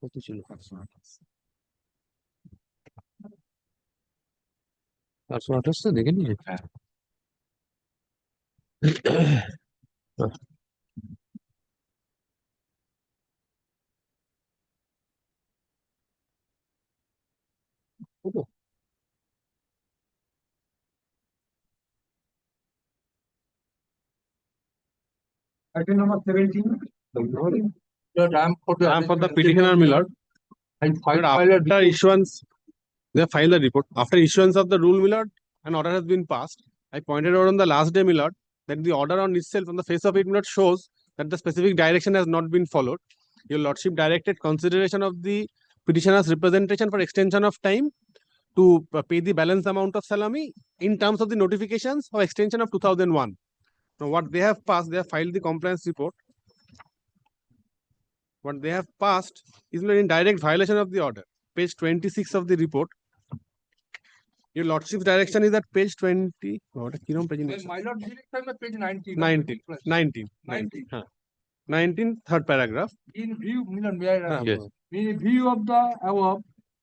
কত ছিল? 428 তো দেখে নিয়ে Item number 17. I am for the petitioner, my lord. After issuance, they have filed the report. After issuance of the rule, my lord, an order has been passed. I pointed out on the last day, my lord, that the order on itself, on the face of it, my lord, shows that the specific direction has not been followed. Your lordship directed consideration of the petitioner's representation for extension of time to pay the balance amount of salami in terms of the notifications of extension of 2001. Now, what they have passed, they have filed the compliance report. What they have passed is in direct violation of the order. Page 26 of the report. Your lordship's direction is at page 20. What is page? My lord direction page 19. 19, third paragraph. In view, Yes. In view of the above,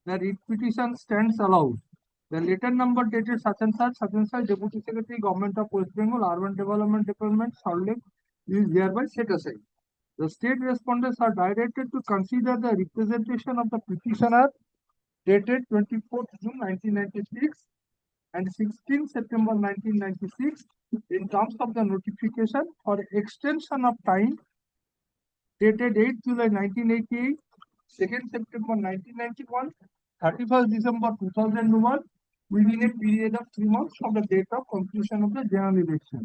the writ petition stands allowed. The letter number dated such and such, Deputy Secretary, Government of West Bengal, Urban Development Department, Salt Lake, is hereby set aside. The state respondents are directed to consider the representation of the petitioner dated 24th June 1996 and 16 September 1996 in terms of the notification for extension of time dated 8 July 1988, 2nd September 1991, 31st December 2001 within a period of 3 months from the date of conclusion of the general election.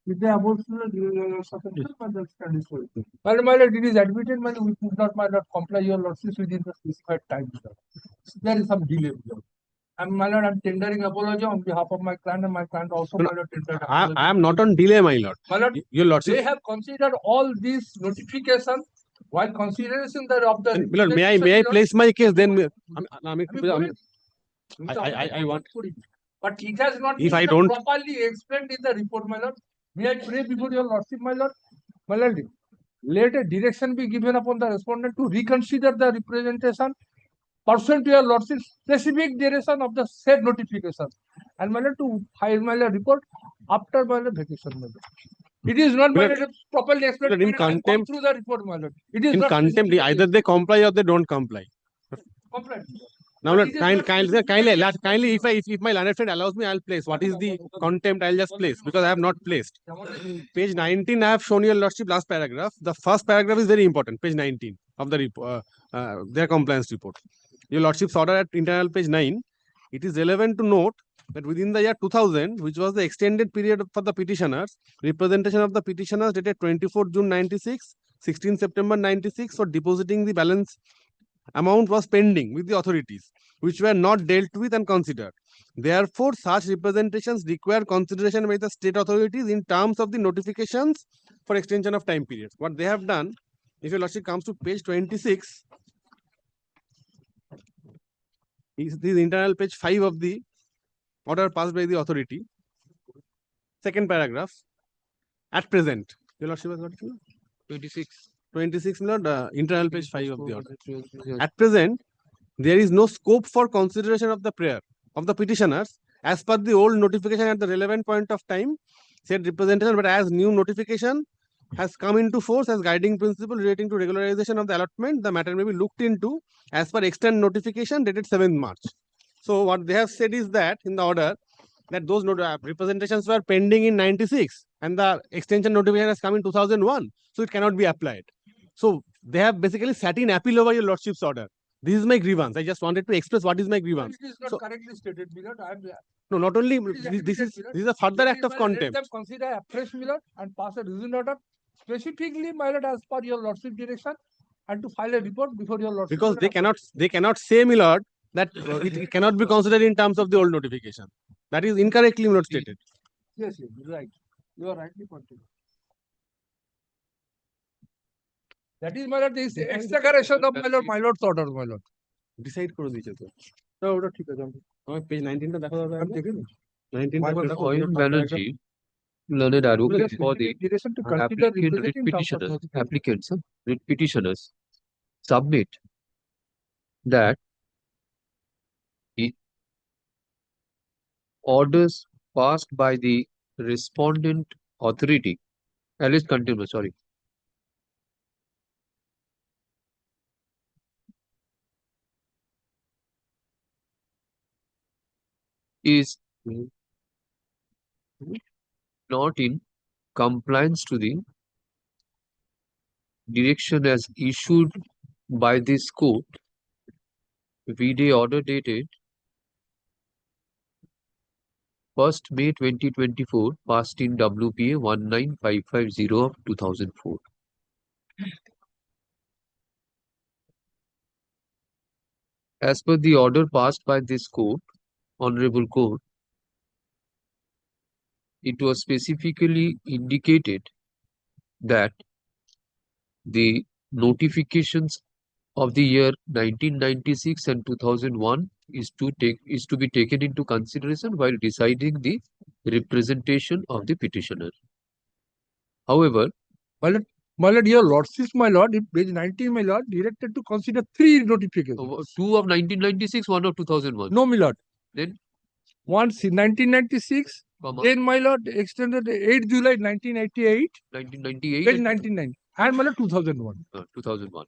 With the above circumstances, my lord stand is for it. My lord, it is admitted, my lord, we could not, my lord, comply your lordship within the specified time. So there is some delay. And my lord, I'm tendering apology on behalf of my client, and my client also, my lord, tendered apology. I am not on delay, my lord. My lord, your lordship. they have considered all these notifications while consideration of the. My lord, may I place my case? Then I want. But it has not if been I don't properly explained in the report, my lord. May I pray before your lordship, my lord? My lord, let a direction be given upon the respondent to reconsider the representation pursuant to your lordship's specific direction of the said notification, and my lord to file my lord report after my lord vacation, my lord. It is not my lord properly explained. In contempt through the report, my lord. It is in not contempt, either they comply or they don't comply. Comply. Now, kindly, if my learned friend allows me, I'll place. What is the contempt? I'll just place because I have not placed. Page 19, I have shown your lordship last paragraph. The first paragraph is very important. Page 19 of the their compliance report. Your lordship's order at internal page 9. It is relevant to note that within the year 2000, which was the extended period for the petitioners, representation of the petitioners dated 24th June 96, 16 September 96 for depositing the balance amount was pending with the authorities, which were not dealt with and considered. Therefore, such representations require consideration by the state authorities in terms of the notifications for extension of time periods. What they have done, if your lordship comes to page 26, this is internal page 5 of the order passed by the authority. Second paragraph. At present, your lordship has got 26, internal page 5 of the order. At present, there is no scope for consideration of the prayer of the petitioners as per the old notification at the relevant point of time, said representation, but as new notification has come into force as guiding principle relating to regularization of the allotment, the matter may be looked into as per extant notification dated 7th March. So what they have said is that in the order that those representations were pending in 96 and the extension notification has come in 2001, so it cannot be applied. So they have basically sat in appeal over your lordship's order. This is my grievance. I just wanted to express what is my grievance. It is not correctly stated, Milord. No, not only this is a further act of contempt. Let them consider afresh, Milord, and pass a reasoned order specifically, my lord, as per your lordship direction, and to file a report before your lordship. Because they cannot say, my lord, that it cannot be considered in terms of the old notification. That is incorrectly not stated. Yes, right. You are rightly pointed. That is, my lord, this exaggeration of my lord's order, my lord. Decide করে দিয়েছে তো। তো ওটা ঠিক আছে। আমার page 19 টা দেখো দাদা। আমি দেখে নিই। 19 টা দেখো। Oil Banerjee, learned advocate for the direction to consider applicant petitioners, writ petitioners. submit that the orders passed by the respondent authority, alleged contempt, sorry, is not in compliance to the direction as issued by this court, vide order dated 1st May 2024, passed in WPA 19550 of 2004. As per the order passed by this court, Honorable Court, it was specifically indicated that the notifications of the year 1996 and 2001 is to be taken into consideration while deciding the representation of the petitioner. However, My lord, your lordships, my lord, in page 19, my lord, directed to consider 3 notifications. 2 of 1996, 1 of 2001. No, my lord. Then? Once in 1996, Comma. then my lord extended 8 July 1988, 1998 page and 1990, and my lord 2001. 2001.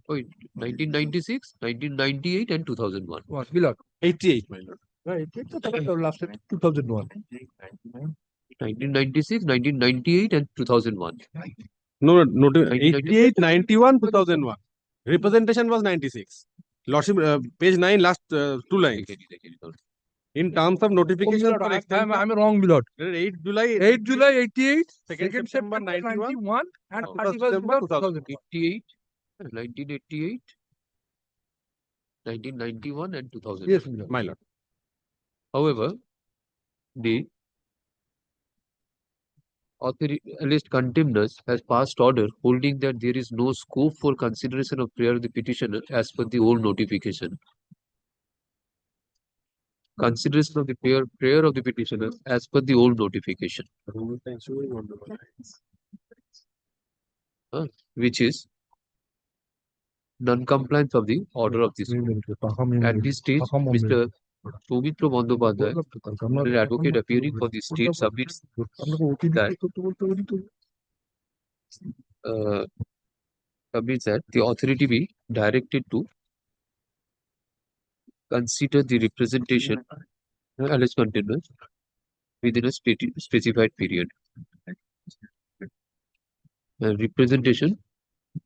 Oh, 1996, 1998 and 2001. What, my lord? 88, my lord. Right, it's the last 2001. 1996, 1998 and 2001. No, no, 1998. 88, 91, 2001. Representation was 96. Lordship, page 9, last 2 lines. In terms of notification for extension, I'm wrong, my lord. 8 July, 8 July 88, 2nd 2nd September September 91, 91, and 1st 31st December December 2001. 88, 1988, 1991 and 2000. Yes, my lord. my lord. However, the alleged contemners has passed order holding that there is no scope for consideration of prayer of the petitioner as per the old notification. Consideration of the prayer of the petitioner as per the old notification, which is non-compliance of the order of this court. At this stage, Mr. Soumitra Bandyopadhyay, an advocate appearing for the state, submits that the authority be directed to consider the representation alleged contemners within a specified period. Representation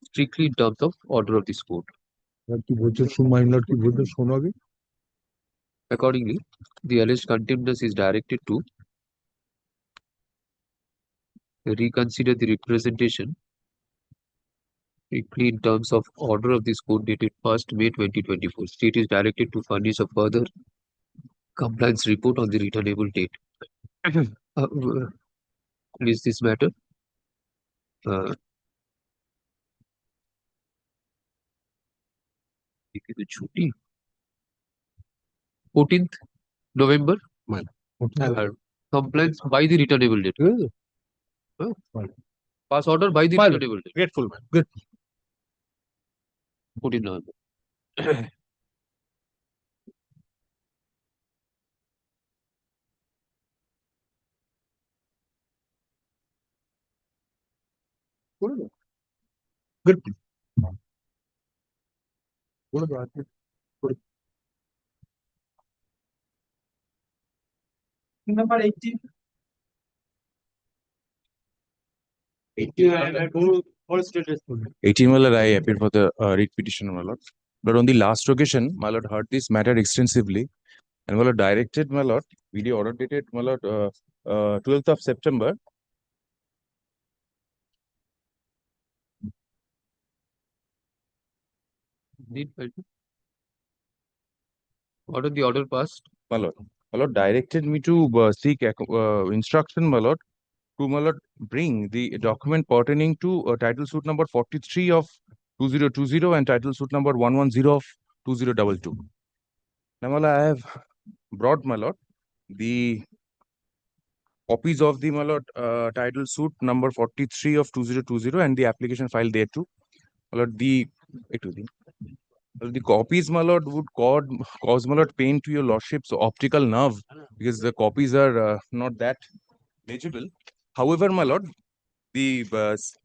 strictly in terms of order of this court. Accordingly, the alleged contemners is directed to reconsider the representation strictly in terms of order of this court dated 1st May 2024. State is directed to furnish a further compliance report on the returnable date. Is this matter? 14th November. Compliance by the returnable date. Pass order by the returnable date. Grateful, man. Good. 14 November. Good. Number 18. 18 my lord, I appeared for the writ petition, my lord. But on the last occasion, my lord heard this matter extensively, and my lord directed, my lord, video order dated, my lord, 12th of September. What is the order passed? My lord directed me to seek instruction, my lord, to, my lord, bring the document pertaining to title suit number 43 of 2020 and title suit number 110 of 2022. Now, my lord, I have brought, my lord, the copies of the, my lord, title suit number 43 of 2020 and the application file thereto. My lord, the copies, my lord, would cause my lord pain to your lordship's optical nerve because the copies are not that legible. However, my lord, the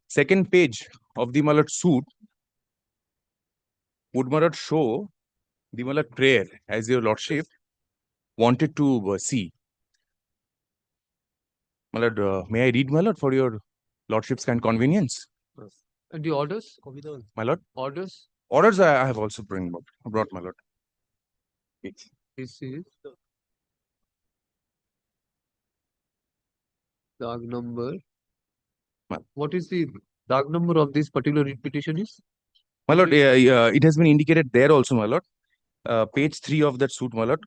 second page of the my lord suit would my lord show the my lord prayer as your lordship wanted to see. My lord, may I read, my lord, for your lordship's kind convenience? And the orders? My lord, Orders? orders I have also brought, my lord. This is Dag number. Well. What is the Dag number of this particular writ petition is? My lord, it has been indicated there also, my lord. Page 3 of that suit, my lord.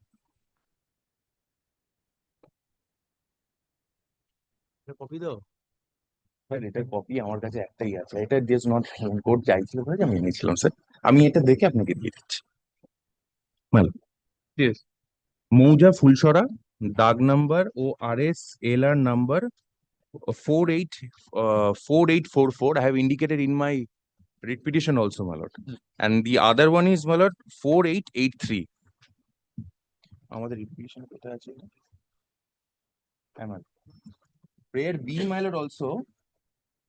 Sir এটার copy আমার কাছে একটাই আছে, এটা this not code চাইছিল বলে আমি এনেছিলাম স্যার, আমি এটা দেখে আপনাকে দিয়ে দিচ্ছি। ভালো, Yes. মৌজা ফুলসরা, দাগ নাম্বার ও RS LR number 4844. I have indicated in my writ petition also, my lord. And the other one is, my lord, 4883. আমাদের writ petition কোথায় আছে? হ্যাঁ, my lord. Prayer B, my lord, also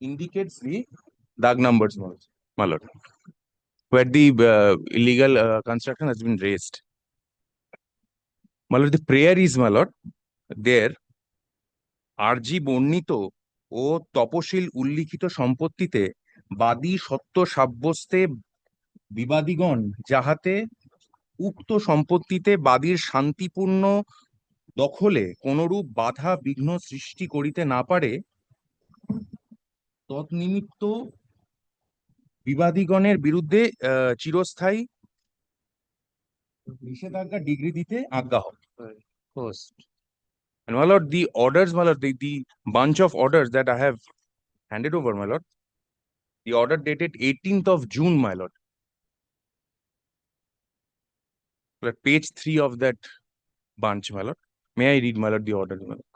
indicates the dag numbers, my lord, where the illegal construction has been raised. My lord, the prayer is, my lord, there আরজি বর্ণিত ও তপশিল উল্লিখিত সম্পত্তিতে বাদী সত্য সাব্যস্তে বিবাদীগণ যাহাতে উক্ত সম্পত্তিতে বাদীর শান্তিপূর্ণ দখলে কোনরূপ বাধা বিঘ্ন সৃষ্টি করিতে না পারে তৎনিমিত্ত বিবাদীগণের বিরুদ্ধে চিরস্থায়ী নিষেধাজ্ঞা ডিগ্রি দিতে আজ্ঞা হবে। First. And my lord, the orders, my lord, the bunch of orders that I have handed over, my lord, the order dated 18th of June, my lord. Page 3 of that bunch, my lord. May I read, my lord, the order, my lord?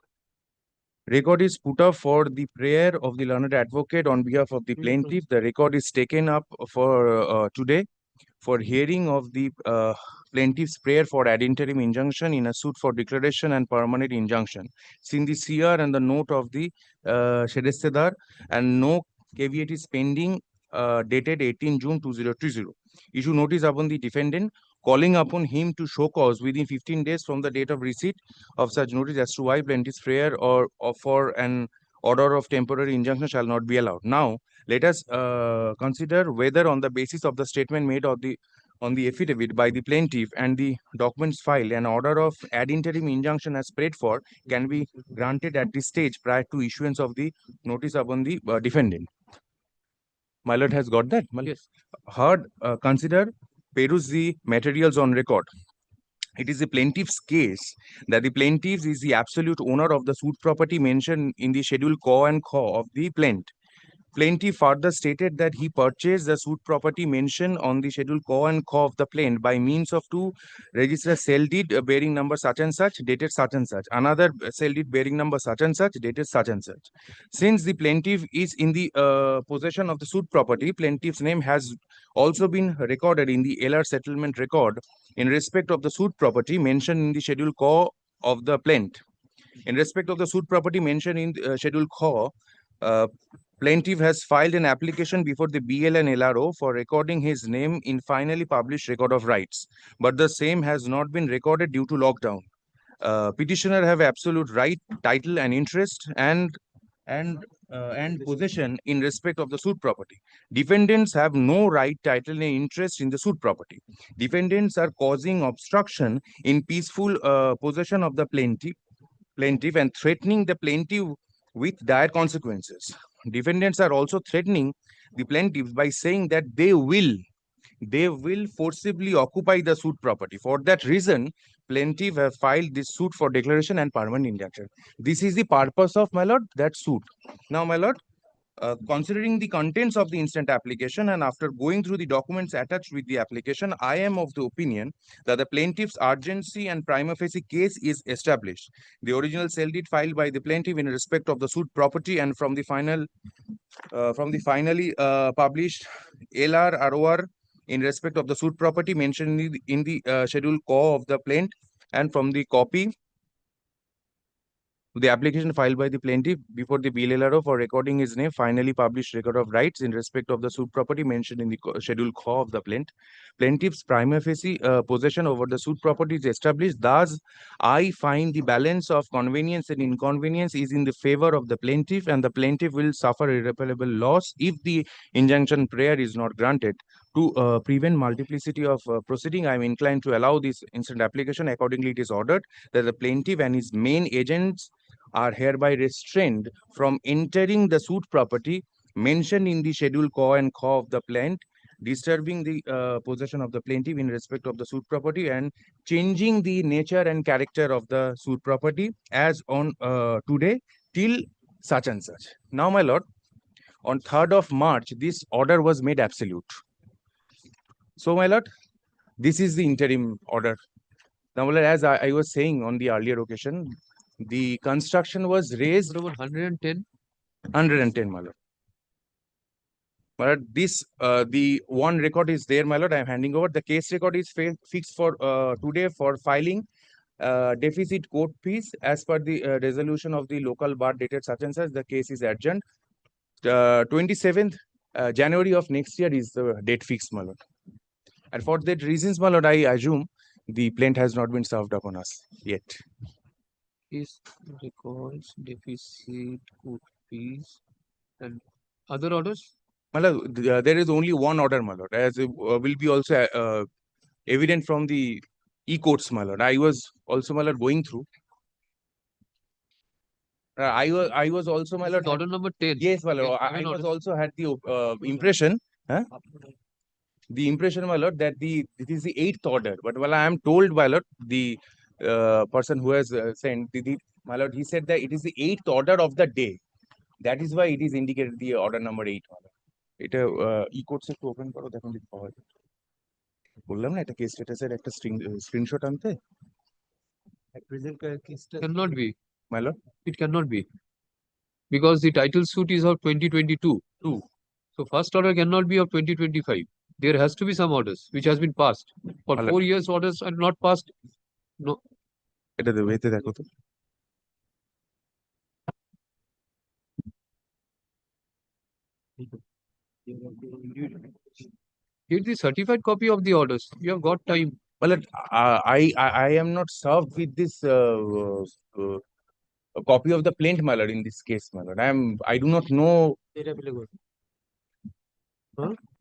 Record is put up for the prayer of the learned advocate on behalf of the plaintiff. The record is taken up for today for hearing of the plaintiff's prayer for ad interim injunction in a suit for declaration and permanent injunction. Since the CR and the note of the Shedestedar and no caveat is pending dated 18 June 2020. Issue notice upon the defendant calling upon him to show cause within 15 days from the date of receipt of such notice as to why plaintiff's prayer or for an order of temporary injunction shall not be allowed. Now, let us consider whether on the basis of the statement made on the affidavit by the plaintiff and the documents filed, an order of ad interim injunction as prayed for can be granted at this stage prior to issuance of the notice upon the defendant. My lord has got that. Yes. Heard, consider, peruse the materials on record. It is the plaintiff's case that the plaintiff is the absolute owner of the suit property mentioned in the schedule Q and Q of the plaint. Plaintiff further stated that he purchased the suit property mentioned on the schedule Q and Q of the plaint by means of two registered sale deed bearing number such and such, dated such and such, another sale deed bearing number such and such, dated such and such. Since the plaintiff is in the possession of the suit property, plaintiff's name has also been recorded in the LR settlement record in respect of the suit property mentioned in the schedule Q of the plaint. In respect of the suit property mentioned in schedule Q, plaintiff has filed an application before the BL and LRO for recording his name in finally published record of rights, but the same has not been recorded due to lockdown. Petitioner have absolute right, title, and interest and possession in respect of the suit property. Defendants have no right, title, and interest in the suit property. Defendants are causing obstruction in peaceful possession of the plaintiff and threatening the plaintiff with dire consequences. Defendants are also threatening the plaintiff by saying that they will forcibly occupy the suit property. For that reason, plaintiff have filed this suit for declaration and permanent injunction. This is the purpose of, my lord, that suit. Now, my lord, Considering the contents of the instant application and after going through the documents attached with the application, I am of the opinion that the plaintiff's urgency and prima facie case is established. The original cell deed filed by the plaintiff in respect of the suit property and from the finally published LR in respect of the suit property mentioned in the schedule co of the plaint, and from the copy the application filed by the plaintiff before the BLRO for recording his name, finally published record of rights in respect of the suit property mentioned in the schedule co of the plaintiff's prima facie possession over the suit property is established. Thus, I find the balance of convenience and inconvenience is in the favor of the plaintiff, and the plaintiff will suffer irreparable loss if the injunction prayer is not granted. To prevent multiplicity of proceeding, I am inclined to allow this instant application. Accordingly, it is ordered that the plaintiff and his main agents are hereby restrained from entering the suit property mentioned in the schedule co and co of the plaint, disturbing the possession of the plaintiff in respect of the suit property, and changing the nature and character of the suit property as on today till such and such. Now, my lord, on 3rd of March, this order was made absolute. So, my lord, this is the interim order. Now, my lord, as I was saying on the earlier occasion, the construction was raised What about 110? 110, my lord. My lord, this the one record is there, my lord. I am handing over. The case record is fixed for today for filing deficit court fees as per the resolution of the local bar dated such and such. The case is adjourned. 27th January of next year is the date fixed, my lord. And for that reasons, my lord, I assume the plaint has not been served upon us yet. Is records, deficit, court fees, and other orders? My lord, there is only one order, my lord, as will be also evident from the e-courts, my lord. I was also, my lord, going through. I was also, my lord. Order number 10. Yes, my lord. I Seven was orders. also had the impression, the impression, my lord, that it is the 8th order. But while I am told, my lord, the person who has sent my lord, he said that it is the 8th order of the day. That is why it is indicated the order number 8, my lord. এটা ই-কোর্টস একটু open করো, দেখুন যদি পাওয়া যায়। বললাম না এটা কেস স্ট্যাটাসের একটা স্ক্রিনশট আনতে। Cannot be. My lord, It cannot be. Because the title suit is of 2022. So first order cannot be of 2025. There has to be some orders which has been passed. For Hello. 4 years, orders are not passed. No. এটা দেবো, এতে দেখো তো। Get the certified copy of the orders. You have got time. My lord, I am not served with this a copy of the plaint, my lord, in this case, my lord. I do not know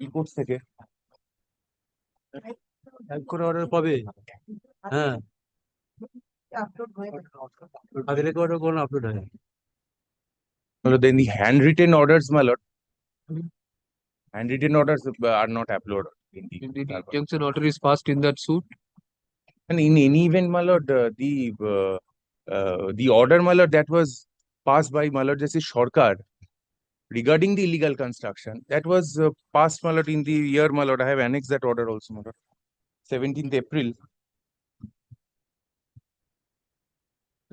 e-courts থেকে। এক করে order পাবে। হ্যাঁ, আগের রেকর্ডে কোন upload হয়? My lord, then the handwritten orders, my lord. Handwritten orders are not uploaded in The the injunction order is passed in that suit. and in any event, my lord, the order, my lord, that was passed by my lord Justice Sarkar regarding the illegal construction, that was passed, my lord, in the year, my lord. I have annexed that order also, my lord. 17th April.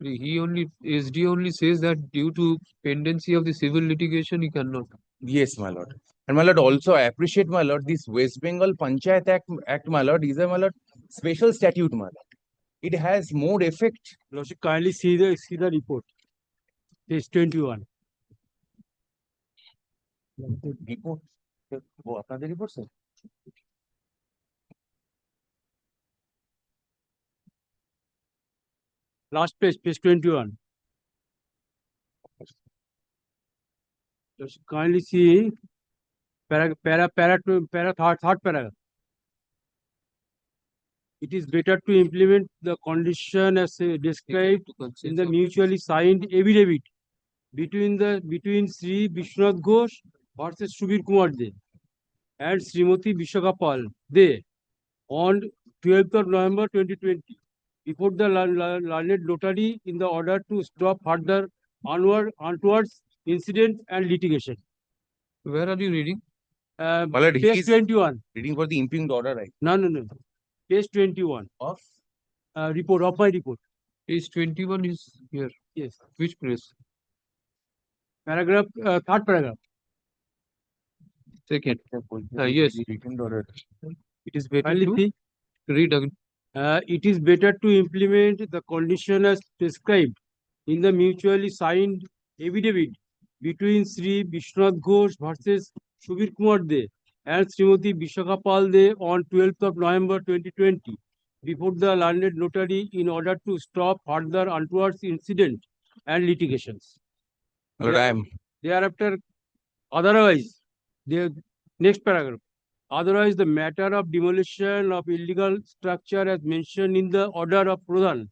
SD only says that due to pendency of the civil litigation, he cannot. Yes, my lord. And my lord, also I appreciate, my lord, this West Bengal Panchayat Act, my lord, is a, my lord, special statute, my lord. It has more effect. Lordship, kindly see the report. Page 21. Report. Oh, আপনাদের report, sir? Last page, page 21. Lordship, kindly see third paragraph. It is better to implement the condition as described in the mutually signed affidavit between Sri Vishwanath Ghosh versus Subir Kumar De and Srimati Vishakapal De on 12th of November 2020 before the learned notary in the order to stop further untoward incident and litigation. Where are you reading? My lord, he Page is 21. reading for the impugned order, right? No, no, no. Page 21. Of Report of my report. Page 21 is here. Yes. Which place? Paragraph, third paragraph. Second. the Yes. impugned order. It is better Kindly to see. read again. It is better to implement the condition as prescribed in the mutually signed affidavit between Sri Vishwanath Ghosh versus Subir Kumar De and Srimati Vishakha Pal De on 12th of November 2020 before the landed notary in order to stop further untoward incident and litigations. My lord, I am Thereafter, otherwise, the next paragraph. Otherwise, the matter of demolition of illegal structure as mentioned in the order of Pradhan,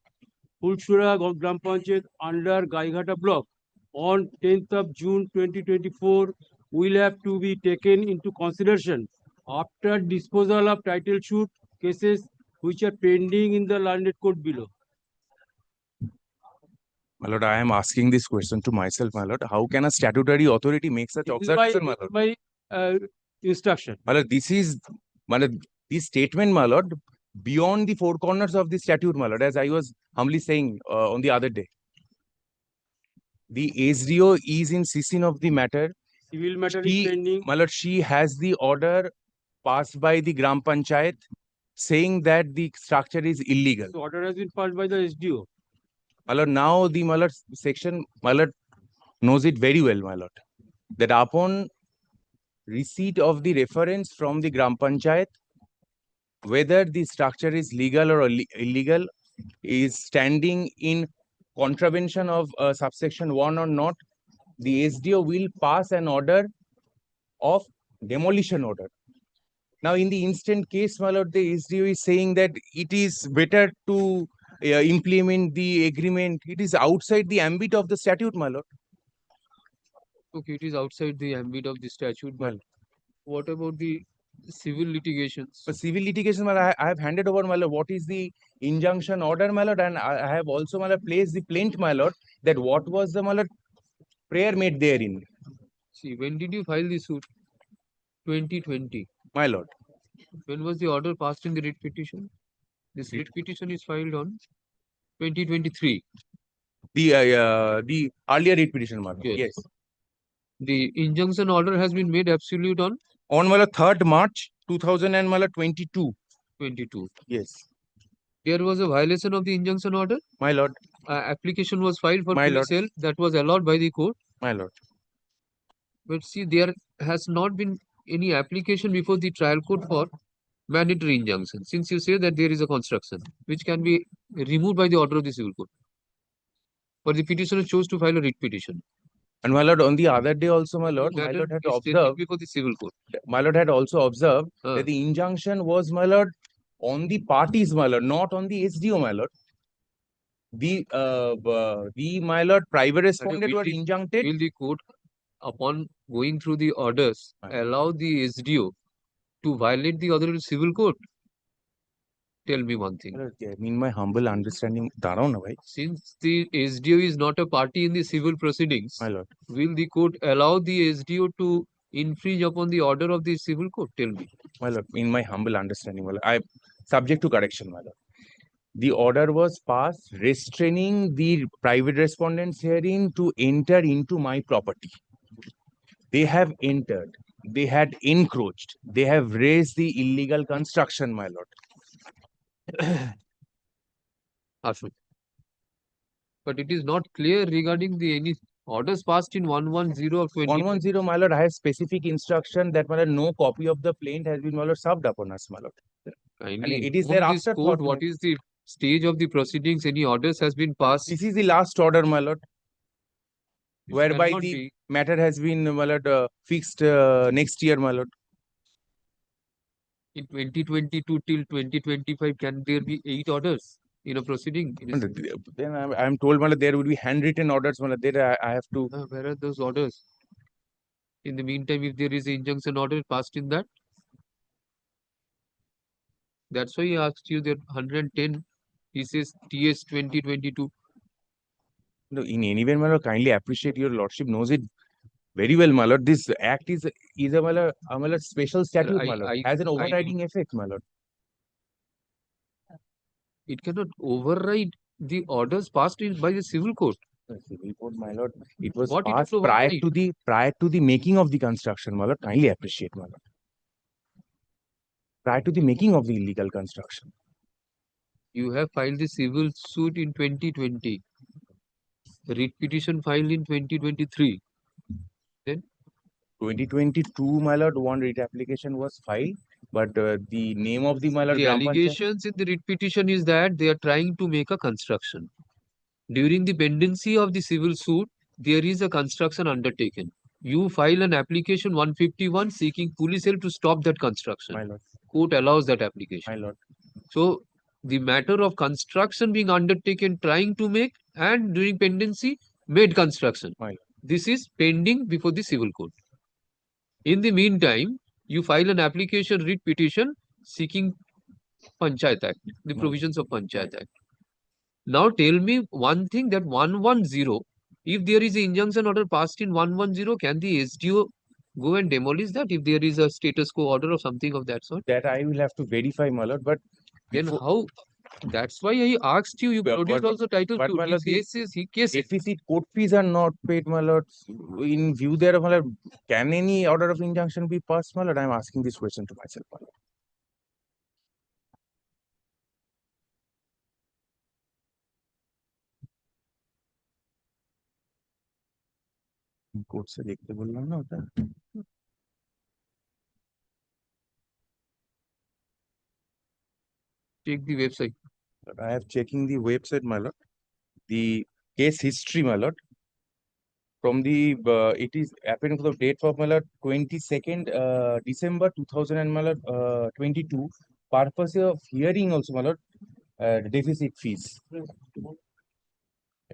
Pulsura Gram Panchayat under Gaighata block on 10th of June 2024 will have to be taken into consideration after disposal of title suit cases which are pending in the landed court below. My lord, I am asking this question to myself, my lord. How can a statutory authority make such This is observation, my lord? my instruction. My lord, this is, my lord, this statement, my lord, beyond the four corners of the statute, my lord, as I was humbly saying on the other day. The SDO is in session of the matter. Civil matter is She, pending. my lord, she has the order passed by the Gram Panchayat saying that the structure is illegal. The order has been passed by the SDO. My lord, now the, my lord, section, my lord, knows it very well, my lord, that upon receipt of the reference from the Gram Panchayat, whether the structure is legal or illegal, is standing in contravention of subsection 1 or not, the SDO will pass an order of demolition order. Now, in the instant case, my lord, the SDO is saying that it is better to implement the agreement. It is outside the ambit of the statute, my lord. Okay, it is outside the ambit of the statute, but Well, what about the civil litigations? for civil litigation, my lord, I have handed over, my lord, what is the injunction order, my lord, and I have also, my lord, placed the plaint, my lord, that what was the, my lord, prayer made therein, See, when did you file the suit? 2020. my lord. When was the order passed in the writ petition? This Writ- writ petition is filed on 2023. The earlier writ petition, my lord. Yes. Yes. The injunction order has been made absolute on On, my lord, 3rd March 2022. 22. Yes, There was a violation of the injunction order. my lord, Application was filed for My police lord. help that was allowed by the court. my lord. But see, there has not been any application before the trial court for mandatory injunction. Since you say that there is a construction which can be removed by the order of the civil court. But the petitioner chose to file a writ petition. And my lord, on the other day also, my lord, Matter had is pending observed, before the civil court. my lord had also observed Uh, that the injunction was, my lord, on the parties, my lord, not on the SDO, my lord. The my lord, private respondent were injuncted. Will the court, upon going through the orders, Right. allow the SDO to violate the order of the civil court? Tell me one thing. In my humble understanding, Darao na bhai, Since the SDO is not a party in the civil proceedings, my lord. will the court allow the SDO to infringe upon the order of the civil court? Tell me. My lord, in my humble understanding, my lord, I subject to correction, my lord. The order was passed restraining the private respondents herein to enter into my property. They have entered. They had encroached. They have raised the illegal construction, my lord. Ashwin. But it is not clear regarding the any orders passed in 110 of 20. 110, my lord, I have specific instruction that, my lord, no copy of the plaint has been, my lord, served upon us, my lord. Kindly it is inform their this afterthought, court what is the stage of the proceedings. Any orders has been passed. This is the last order, my lord, This whereby cannot the be. matter has been, my lord, fixed next year, my lord. In 2022 till 2025, can there be 8 orders in a proceeding? Then I am told, my lord, there will be handwritten orders, my lord. There I have to. Where are those orders? In the meantime, if there is an injunction order passed in that, that's why he asked you that 110. He says TS 2022. No, in any way, my lord, kindly appreciate your lordship knows it Very well, my lord. This act is a my lord, special statute, my lord. Has an I overriding effect, my lord. It cannot override the orders passed by the civil court. Civil court, my lord. It was What it passed will prior override? to the making of the construction, my lord. Kindly appreciate, my lord. Prior to the making of the illegal construction. You have filed the civil suit in 2020. Writ petition filed in 2023. Then 2022, my lord, one writ application was filed, but the name of the my lord the Gram Panchayat. allegations in the writ petition is that they are trying to make a construction. During the pendency of the civil suit, there is a construction undertaken. You file an application 151 seeking police help to stop that construction. My lord, Court allows that application. my lord. So the matter of construction being undertaken, trying to make, and during pendency, made construction. My lord. This is pending before the civil court. In the meantime, you file an application writ petition seeking Panchayat Act, the provisions of Panchayat Act. Now tell me one thing, that 110, if there is an injunction order passed in 110, can the SDO go and demolish that if there is a status quo order or something of that sort? That I will have to verify, my lord. But Then before- how? That's why I asked you. You But- produced but- also title but to my lord, his case. deficit court fees are not paid, my lord. In view thereof, my lord, can any order of injunction be passed, my lord? I am asking this question to myself, my lord. Court से देखते बोलना ना होता है. Check the website. But I have checking the website, my lord. The case history, my lord. From the it is happening for the date of my lord 22nd December 2000 and my lord 22. Purpose of hearing also, my lord. Deficit fees.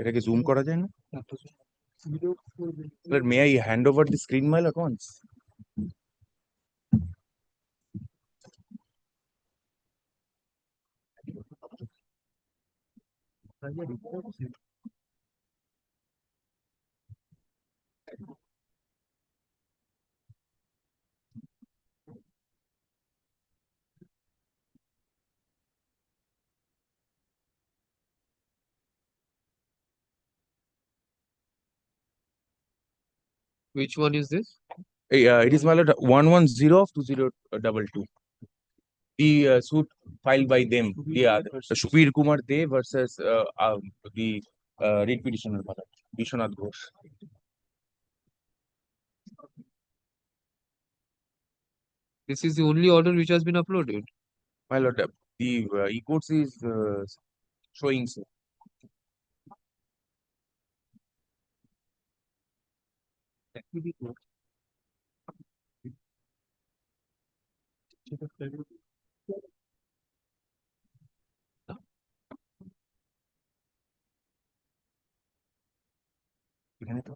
এটাকে zoom করা যায় না? But may I hand over the screen, my lord, once? Which one is this? It is my lord 110 of 2022. The suit filed by them, the Shubir Kumar De versus the writ petitioner, my lord, Vishwanath Ghosh. This is the only order which has been uploaded. My lord, the e-courts is showing so. এখানে তো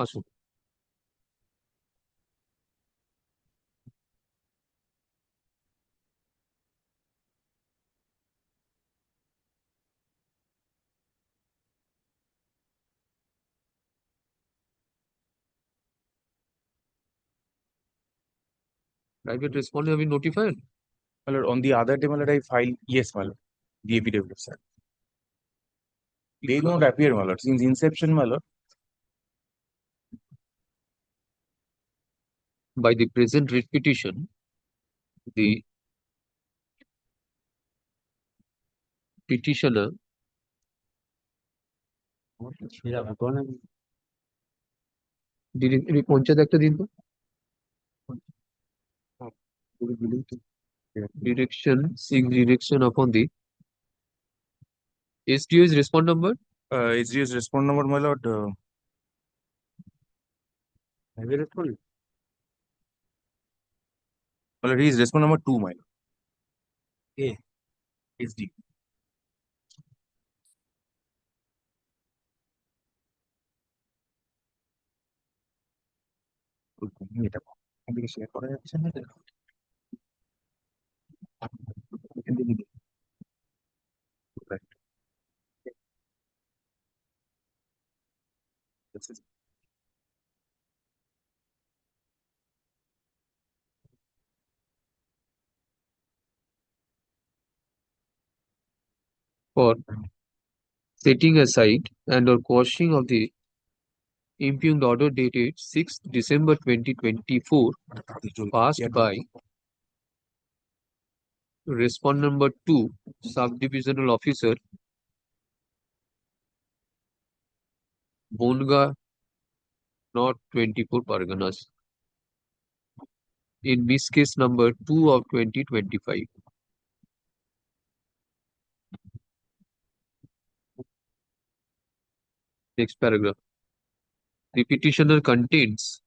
Ashu. Private respondent have been notified. my lord, on the other day, my lord, I filed, yes, my lord, the affidavit, sir. They don't appear, my lord, since inception, my lord. By the present writ petition, the petitioner panchayat একটা দিন তো direction, seek direction upon the SDO's respond number. SGS respond number, my lord. Have you responded? Well, it is response number 2, my lord. A is D. এটা এখান থেকে share করা যাচ্ছে না এখান থেকে দিই। Right. This is- For setting aside and or quashing of the impugned order dated 6th December 2024 passed by respondent number 2, Sub-Divisional Officer, Bonga, North 24 Parganas, in miss case number 2 of 2025. Next paragraph. The petitioner contains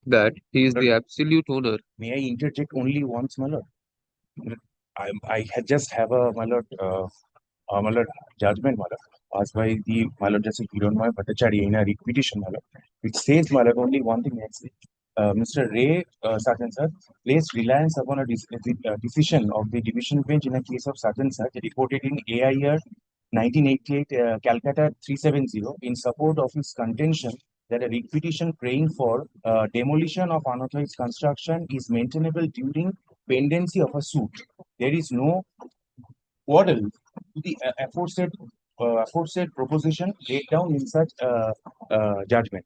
that he is the absolute owner. May I interject only once, my lord? I had just have a, my lord, my lord, judgment, my lord, passed by the, my lord, Justice Hiranmaya Bhattacharya in a writ petition, my lord. It says, my lord, only one thing, next. Mr. Ray, such and such, placed reliance upon a decision of the division bench in a case of such and such, reported in AIR 1988, Calcutta 370, in support of his contention that a writ petition praying for demolition of unauthorized construction is maintainable during pendency of a suit. There is no quarrel to the aforesaid proposition laid down in such judgment.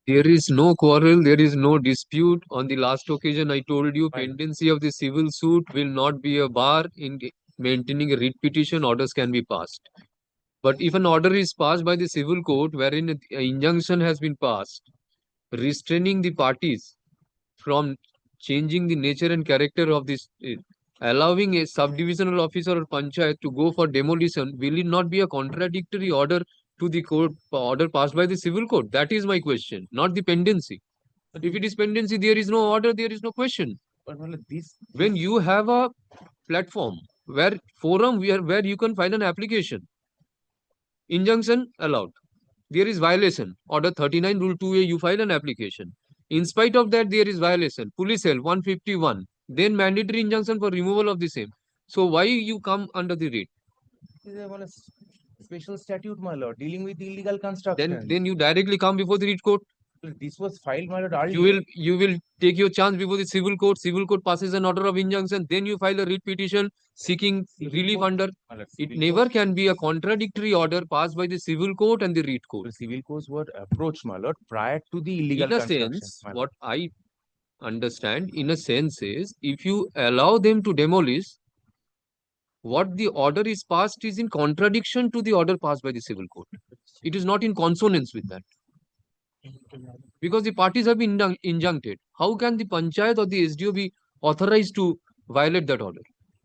There is no quarrel, there is no dispute. On the last occasion, I told you, Fine. pendency of the civil suit will not be a bar in maintaining a writ petition, orders can be passed. But if an order is passed by the civil court wherein an injunction has been passed, restraining the parties from changing the nature and character of this, allowing a subdivisional officer or panchayat to go for demolition, will it not be a contradictory order to the court order passed by the civil court? That is my question, not the pendency. But if it is pendency, there is no order, there is no question. But well, this When you have a platform where forum where you can file an application, injunction allowed, there is violation, order 39 rule 2A, you file an application. In spite of that, there is violation, police help 151, then mandatory injunction for removal of the same. So why you come under the writ? is a special statute, my lord, dealing with illegal construction. Then you directly come before the writ court. This was filed, my lord, earlier. You will take your chance before the civil court. Civil court passes an order of injunction. Then you file a writ petition seeking relief under. It never can be a contradictory order passed by the civil court and the writ court. The civil courts were approached, my lord, prior to the illegal In a construction. sense, my lord. what I understand, in a sense, is if you allow them to demolish, what the order is passed is in contradiction to the order passed by the civil court. It is not in consonance with that. Because the parties have been injuncted. How can the panchayat or the SDO be authorized to violate that order?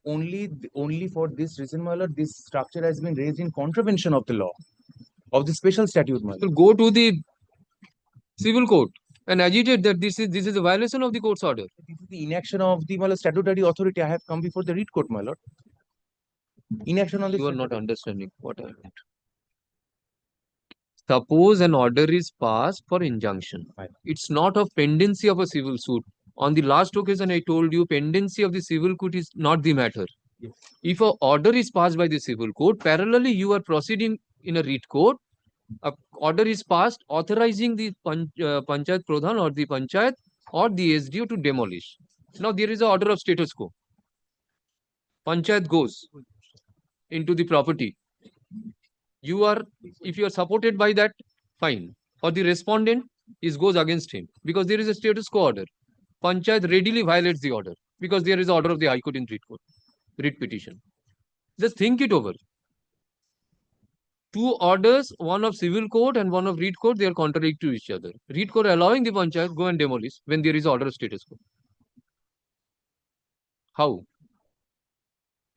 Only for this reason, my lord, this structure has been raised in contravention of the law, of the special statute, my lord. So go to the civil court and agitate that this is a violation of the court's order. This is the inaction of the, my lord, statutory authority. I have come before the writ court, my lord. Inaction on the You are not statutory- understanding what I meant. Suppose an order is passed for injunction. Right. It's not of pendency of a civil suit. On the last occasion, I told you pendency of the civil court is not the matter. Yes. If an order is passed by the civil court, parallelly you are proceeding in a writ court. A order is passed authorizing the panchayat pradhan or the panchayat or the SDO to demolish. Now there is an order of status quo. Panchayat goes into the property. If you are supported by that, fine. Or the respondent goes against him because there is a status quo order. Panchayat readily violates the order because there is an order of the High Court in writ petition. Just think it over. Two orders, one of civil court and one of writ court, they are contrary to each other. Writ court allowing the panchayat go and demolish when there is order of status quo. How?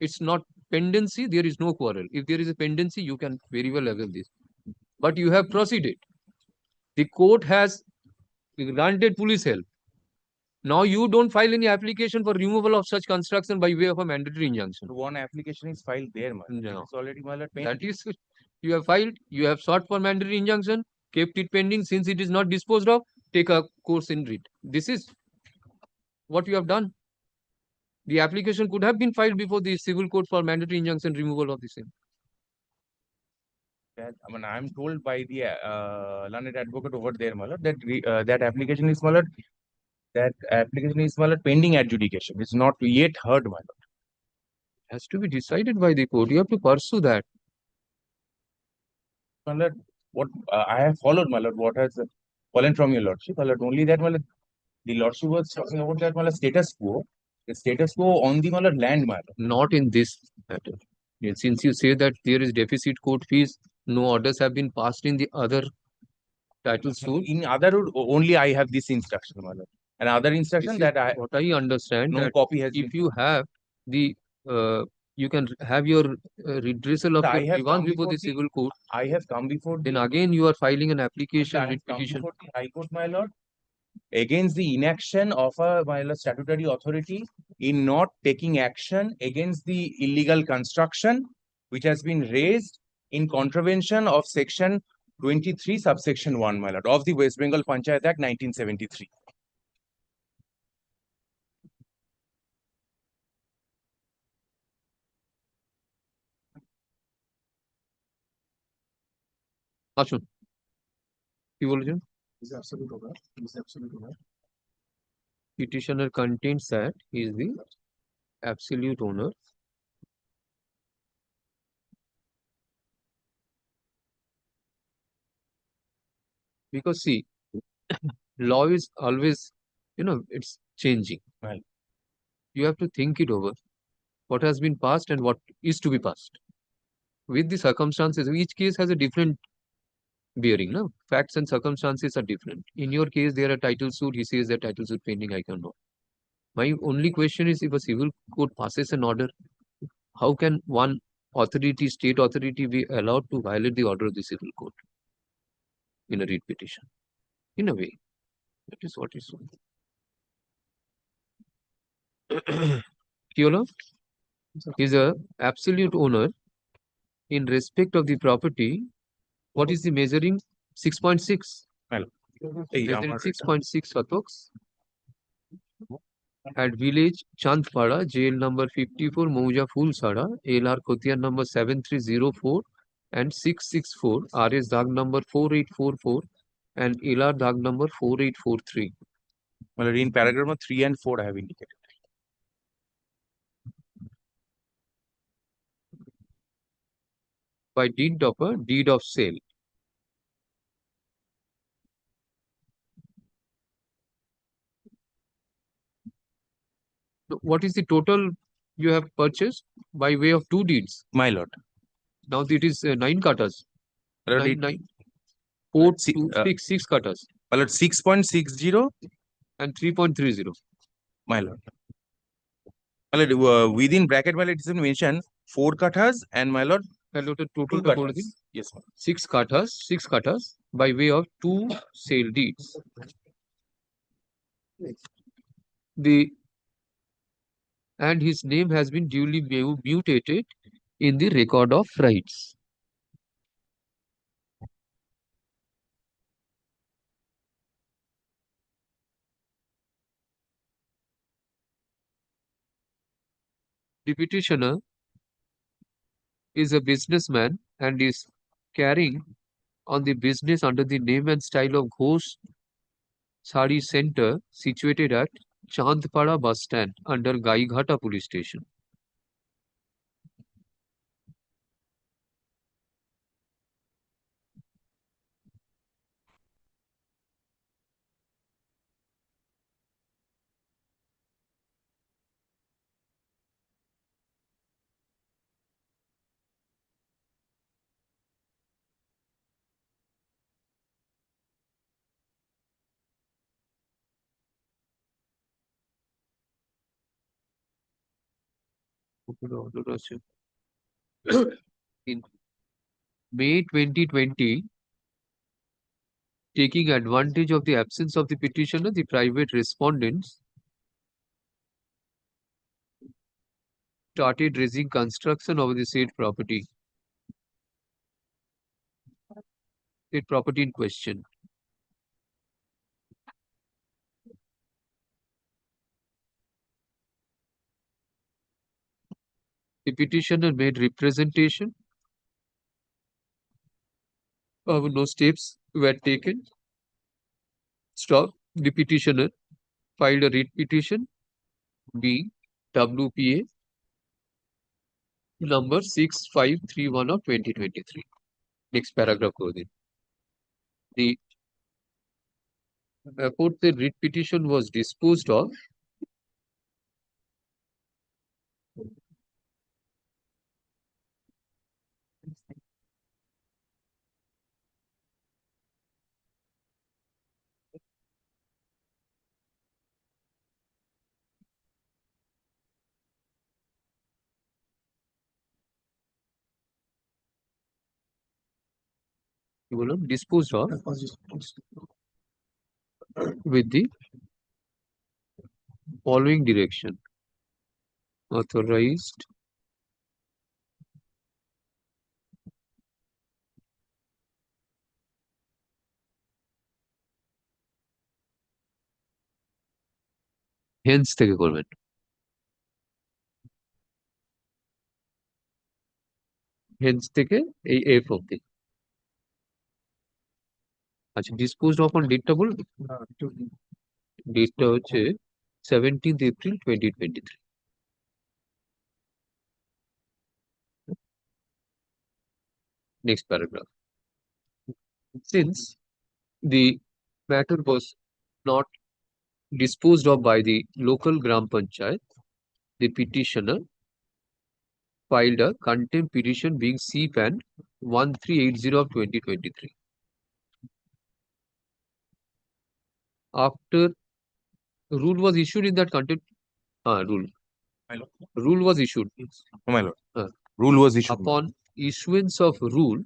It's not pendency, there is no quarrel. If there is a pendency, you can very well avail this. But you have proceeded. The court has granted police help. Now you don't file any application for removal of such construction by way of a mandatory injunction. One application is filed there, my lord. No. It's already, my lord, That pending. is, you have filed, you have sought for mandatory injunction, kept it pending. Since it is not disposed of, take a course in writ. This is what you have done. The application could have been filed before the civil court for mandatory injunction removal of the same. That, I mean, I'm told by the learned advocate over there, my lord, that that application is, my lord, pending adjudication. It's not yet heard, my lord. Has to be decided by the court. You have to pursue that. My lord, what I have followed, my lord, what has fallen from your lordship, my lord, only that, my lord, the lordship was talking about that, my lord, status quo. The status quo on the, my lord, land, my lord. Not in this matter. Yeah, since you say that there is deficit court fees, no orders have been passed in the other title suit. In other route, only I have this instruction, my lord. And other instruction This is that I what I understand. no That copy has been. if you have the you can have your redressal of I your have grievance come before before the the- civil court. I have come before Then the, again you are filing an application, I have writ come petition. before the High Court, my lord, against the inaction of a, my lord, statutory authority in not taking action against the illegal construction which has been raised in contravention of section 23 subsection 1, my lord, of the West Bengal Panchayat Act 1973. আসুন কি বলেছেন? Petitioner contains that he is the absolute owner. Because see, law is always, it's changing. Right. You have to think it over. What has been passed and what is to be passed. With the circumstances, each case has a different bearing. No? Facts and circumstances are different. In your case, there are title suit. He says that title suit pending, I cannot. My only question is, if a civil court passes an order, how can one authority, state authority, be allowed to violate the order of the civil court in a writ petition? In a way, that is what is. He is a absolute owner in respect of the property. What is the measuring? 6.6. এই Measuring আমার 6.6 shatoks at village Chandpada, jail number 54, Mauja Fulsara, LR Khotiar number 7304 and 664, RS Dag number 4844 and LR Dag number 4843. well, in paragraph number 3 and 4 I have indicated. By deed of a deed of sale. So what is the total you have purchased by way of two deeds? My lord. Now it is 9 katas. My lord, 9, 4, Si- 2, 6 katas my lord, 6.60, and 3.30. my lord. My lord, within bracket, my lord, it is mentioned 4 kathas and my lord, Total 2 katas. kathas. Yes, my lord. 6 katas by way of two sale deeds. And his name has been duly mutated in the record of rights. The petitioner is a businessman and is carrying on the business under the name and style of Ghosh Sari Center, situated at Chandpada bus stand under Gaighata police station. In May 2020, taking advantage of the absence of the petitioner, the private respondents started raising construction of the said property. Said property in question. The petitioner made representation of no steps were taken. Stop. The petitioner filed a writ petition being WPA number 6531 of 2023. Next paragraph goes in. The aforesaid writ petition was disposed of disposed of with the following direction. Authorized hence থেকে করবেন hence থেকে এই f অবধি আচ্ছা disposed of on ডেটটা বলুন ডেটটা হচ্ছে 17th April 2023. Next paragraph. Since the matter was not disposed of by the local Gram Panchayat, the petitioner filed a contempt petition being CPAN 1380 of 2023. After rule was issued in that contempt, rule was issued. Oh, my lord. Rule was issued. Upon issuance of rule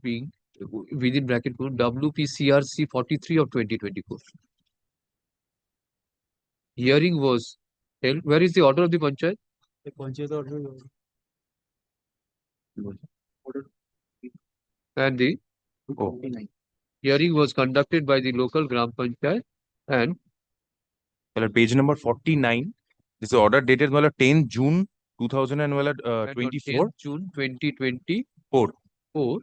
being within bracket WPCRC 43 of 2024. Hearing was held. Where is the order of the Panchayat? And the hearing was conducted by the local Gram Panchayat and Well, at page number 49, this is order dated 10 June 2024. 10 June 2024.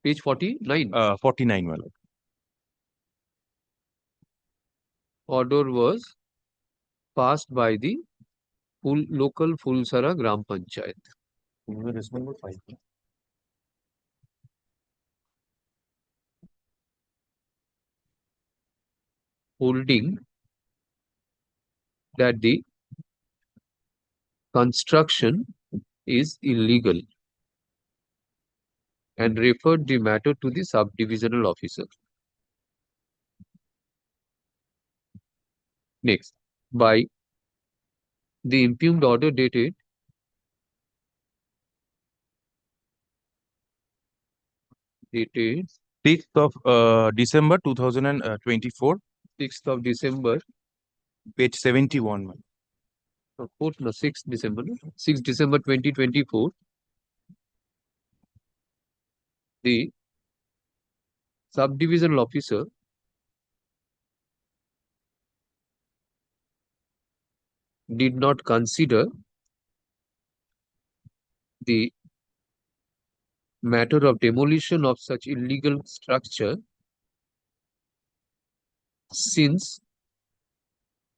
Page 49. 49, well. Order was passed by the local Fulsara Gram Panchayat. Holding that the construction is illegal and referred the matter to the subdivisional officer. Next, by the impugned order dated 6th of December 2024, 6th of December, page 71. 6th December, 6th December 2024, the subdivisional officer did not consider the matter of demolition of such illegal structure since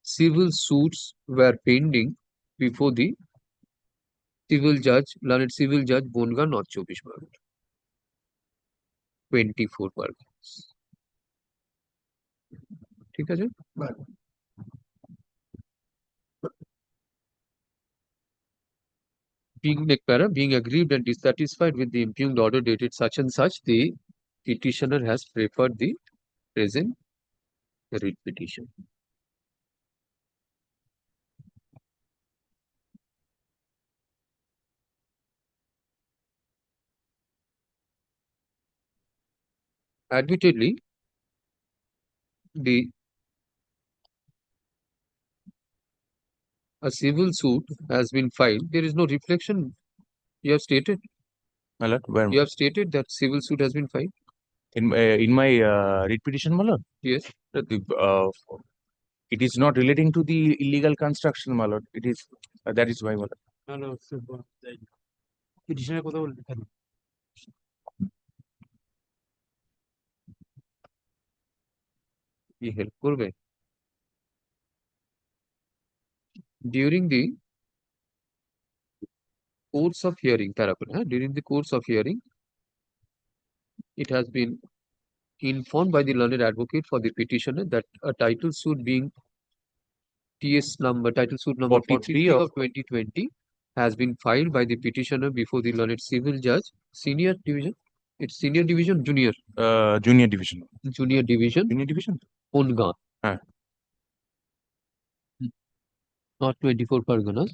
civil suits were pending before the civil judge, learned civil judge Bonga, North 24 Pargana. 24 Parganas. ঠিক আছে? Being aggrieved and dissatisfied with the impugned order dated such and such, the petitioner has preferred the present writ petition. Admittedly, the a civil suit has been filed, there is no reflection. You have stated. My lord, where You have stated that civil suit has been filed. in my writ petition, my lord. Yes. It is not relating to the illegal construction, my lord. It is that is why, my lord. পিটিশনের কথা বলতে কি help করবে? During the course of hearing, during the course of hearing, it has been informed by the learned advocate for the petitioner that a title suit being title suit number 43 of 2020 has been filed by the petitioner before the learned civil judge, senior division. It's senior division, junior Junior division. Junior division, Onga, not 24 Parganas,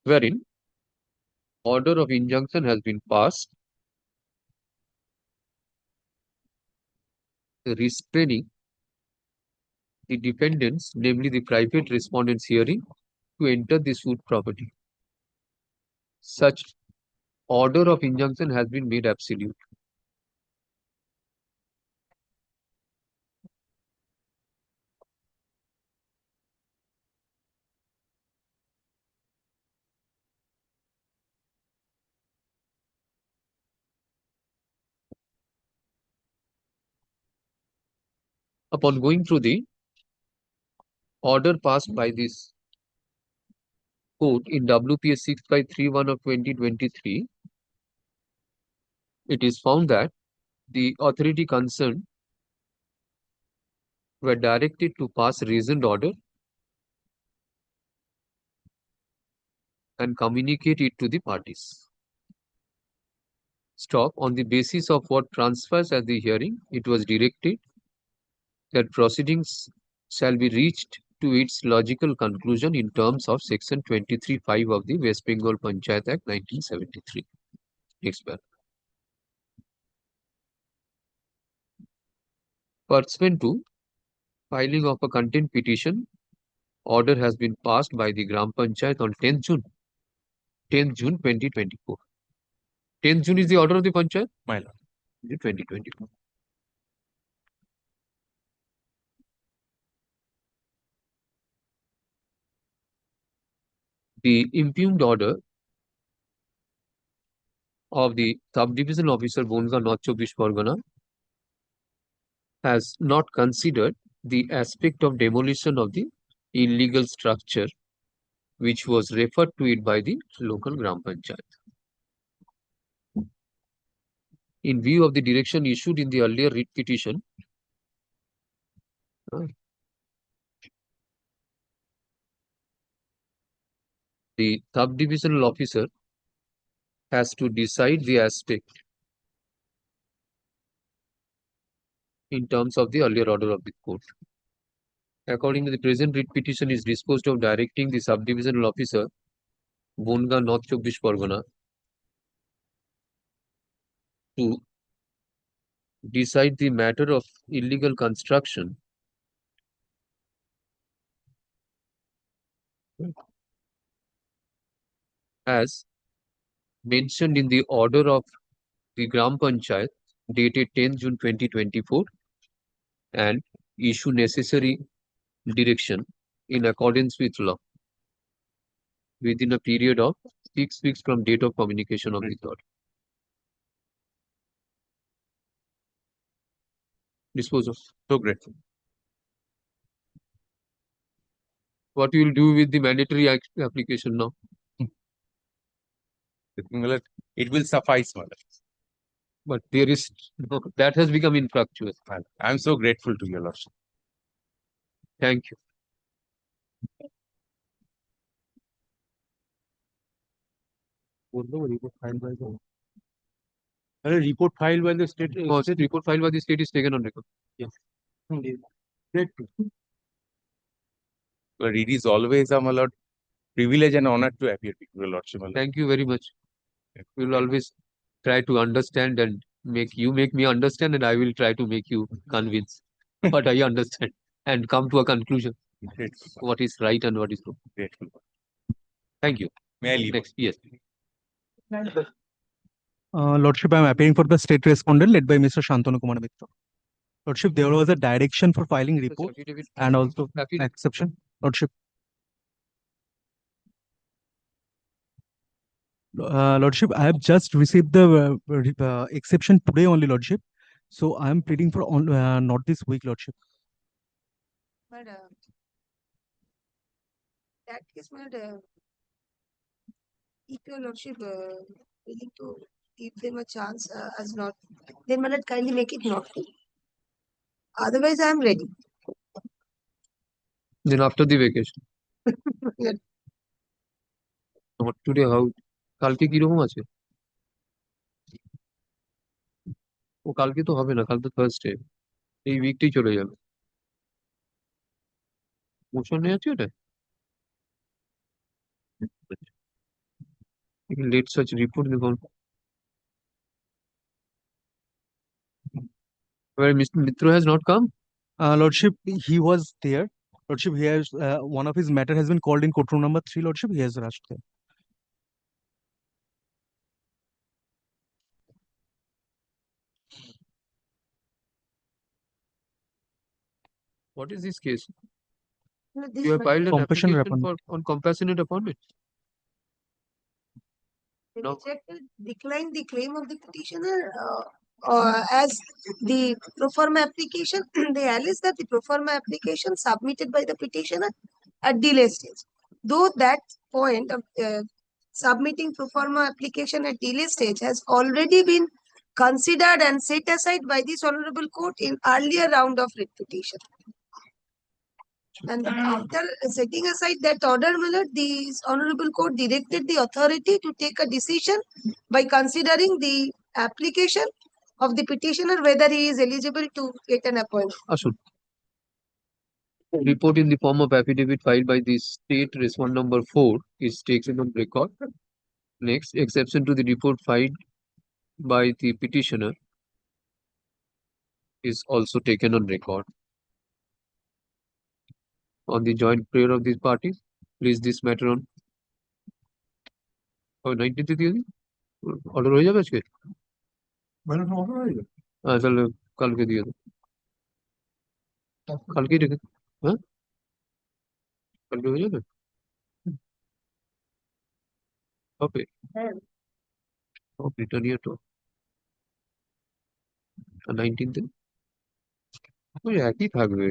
wherein order of injunction has been passed restraining the defendants, namely the private respondents hearing, to enter the suit property. Such order of injunction has been made absolute. Upon going through the order passed by this court in WPS 6531 of 2023, it is found that the authority concerned were directed to pass reasoned order and communicate it to the parties. Stop. On the basis of what transfers at the hearing, it was directed that proceedings shall be reached to its logical conclusion in terms of section 23(5) of the West Bengal Panchayat Act 1973. Next paragraph. Pursuant to filing of a contempt petition, order has been passed by the Gram Panchayat on 10th June 2024. 10th June is the order of the Panchayat? My lord. 2024. The impugned order of the subdivision officer Bonga North Chobbish Pargana has not considered the aspect of demolition of the illegal structure which was referred to it by the local Gram Panchayat. In view of the direction issued in the earlier writ petition, the subdivisional officer has to decide the aspect in terms of the earlier order of the court. According to the present writ petition is disposed of directing the subdivisional officer Bonga North Chobbish Pargana to decide the matter of illegal construction as mentioned in the order of the Gram Panchayat dated 10th June 2024 and issue necessary direction in accordance with law within a period of 6 weeks from date of communication of the order. Dispose of. So grateful. What you will do with the mandatory application now? It will suffice, my lord. But there is that has become infructuous. I am so grateful to your lordship. Thank you. report filed by the state. Report filed by the state is taken on record. But it is always my lord privilege and honor to appear before your lordship, my lord. Thank you very much. We will always try to understand and make me understand, and I will try to make you convince what I understand and come to a conclusion. Grateful. what is right and what is wrong. Grateful. Thank you. May I leave? Next, yes. Lordship, I am appearing for the state respondent led by Mr. Shantanu Kumar Mitra. Lordship, there was a direction for filing report Affidavit- and also an affidavit- exception. Lordship. Lordship, I have just received the exception today only, Lordship. So I am pleading for not this week, Lordship. But that is not if your lordship willing to give them a chance as not, then my lord kindly make it not to. Otherwise, I am ready. Then after the vacation. Not today, how? কালকে কিরকম আছে? ও কালকে তো হবে না, কাল তো Thursday. এই উইকটাই চলে যাবে। মোশন নেই আছে ওটা? Let such report be gone. Where Mr. Mitra has not come? Lordship, he was there. Lordship, he has one of his matter has been called in courtroom number 3. Lordship, he has rushed there. What is this case? No, this You have filed an Compassionate application appointment. on compassionate appointment. they No. rejected, declined the claim of the petitioner as the pro forma application. They alleged that the pro forma application submitted by the petitioner at delay stage. Though that point of submitting pro forma application at delay stage has already been considered and set aside by this honorable court in earlier round of writ petition. And after setting aside that order, my lord, the honorable court directed the authority to take a decision by considering the application of the petitioner whether he is eligible to get an appointment. Ashun. Report in the form of affidavit filed by the state respondent number 4 is taken on record. Next, exception to the report filed by the petitioner is also taken on record. On the joint prayer of these parties, please this matter on 19th দিয়ে দিই order হয়ে যাবে আজকে হ্যাঁ তাহলে কালকে দিয়ে দাও কালকেই রেখে হ্যাঁ কালকে হয়ে যাবে হবে ব্রিটানিয়া তো 19th ওই একই থাকবে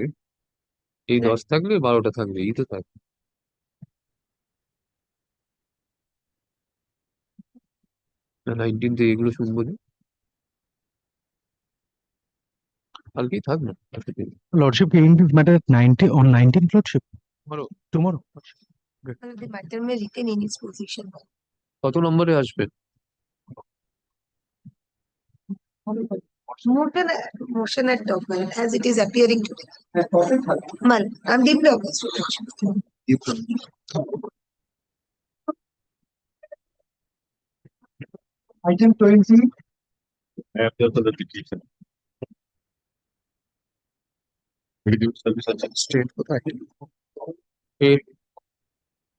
এই 10 থাকলে 12টা থাকবে এই তো থাকবে 19th এগুলো শুনবো না কালকেই থাক না Lordship, hearing this matter at 19th, Lordship. Tomorrow. The matter may retain in its position. কত নম্বরে আসবে Motion at document as it is appearing today. Mal, I'm deeply obsessed with it. Item 20. I have for the petition. State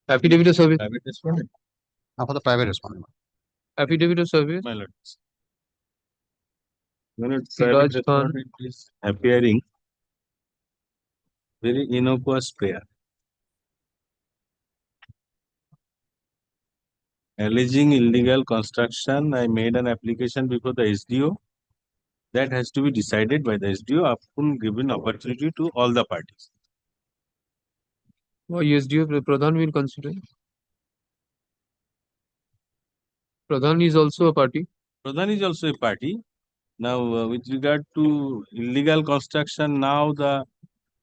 affidavit of service private respondent. For the private respondent. affidavit of service My lord. When it's Siraj private Khan. respondent is appearing very innocuous prayer. Alleging illegal construction, I made an application before the SDO. That has to be decided by the SDO upon given opportunity to all the parties. SDO Pradhan will consider. Pradhan is also a party. Pradhan is also a party. Now, with regard to illegal construction, now the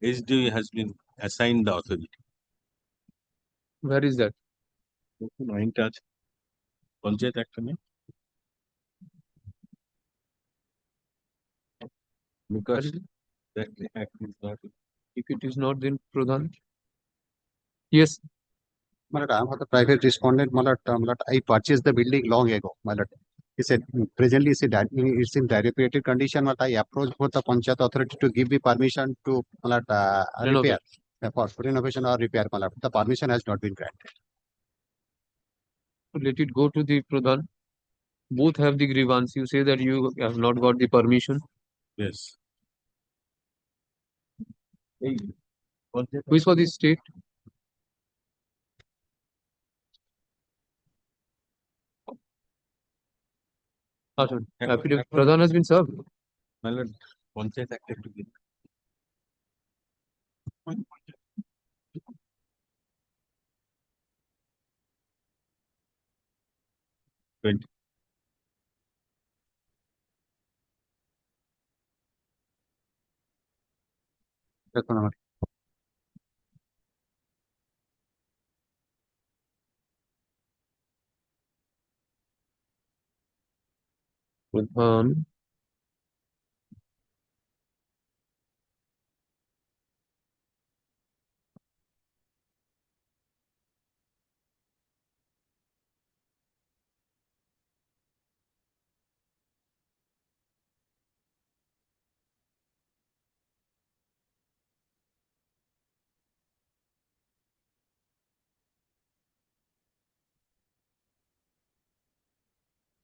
SDO has been assigned the authority. Where is that? Mind touch. Panchayat Act में because that act is not. If it is not, then Pradhan. Yes, My lord, I am for the private respondent. My lord, I purchased the building long ago. My lord, he said presently it's in dilapidated condition. But I approached for the Panchayat authority to give me permission to my lord, repair. for renovation or repair, my lord, the permission has not been granted. Let it go to the Pradhan. Both have the grievance. You say that you have not got the permission. Yes. Who is for the state? Affidavit. Pradhan has been served. My lord, Panchayat Act to give. Yes, my lord. Pradhan.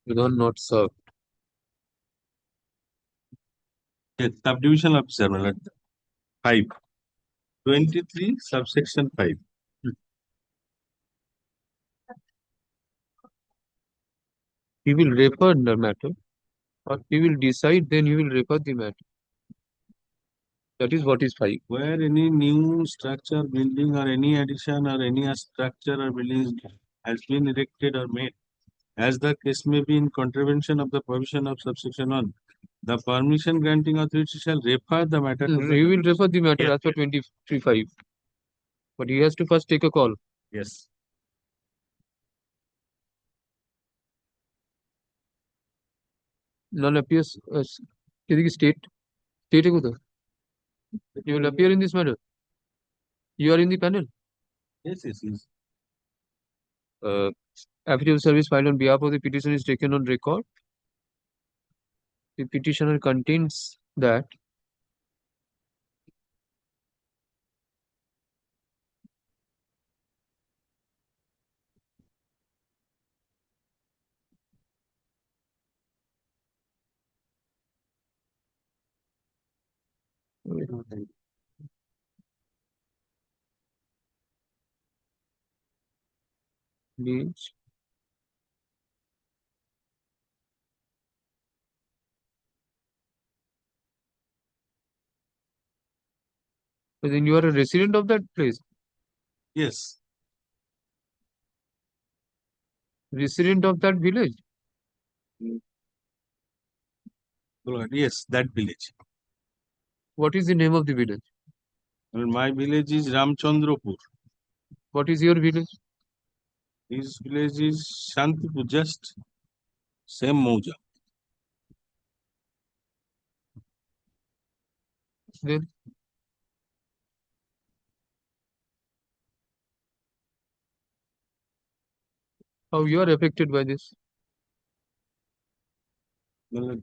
Pradhan not served. Yes, subdivision officer, my lord. 5. 23 subsection 5. He will refer the matter, or he will decide, then he will refer the matter. That is what is 5. Where any new structure, building or any addition or any structure or building has been erected or made, as the case may be in contravention of the provision of subsection 1, the permission granting authority shall refer the matter to He will refer the matter Yes, as per 23(5). But he has to first take a call. Yes. None appears as state. State you will appear in this matter. You are in the panel. Yes, yes, yes. Affidavit of service filed on behalf of the petitioner is taken on record. The petitioner contains that needs then you are a resident of that place. Yes. Resident of that village. Lord, yes, that village. What is the name of the village? Well, my village is Ramchandrapur. What is your village? His village is Shantipur, just same Mauja. Then how you are affected by this? Well,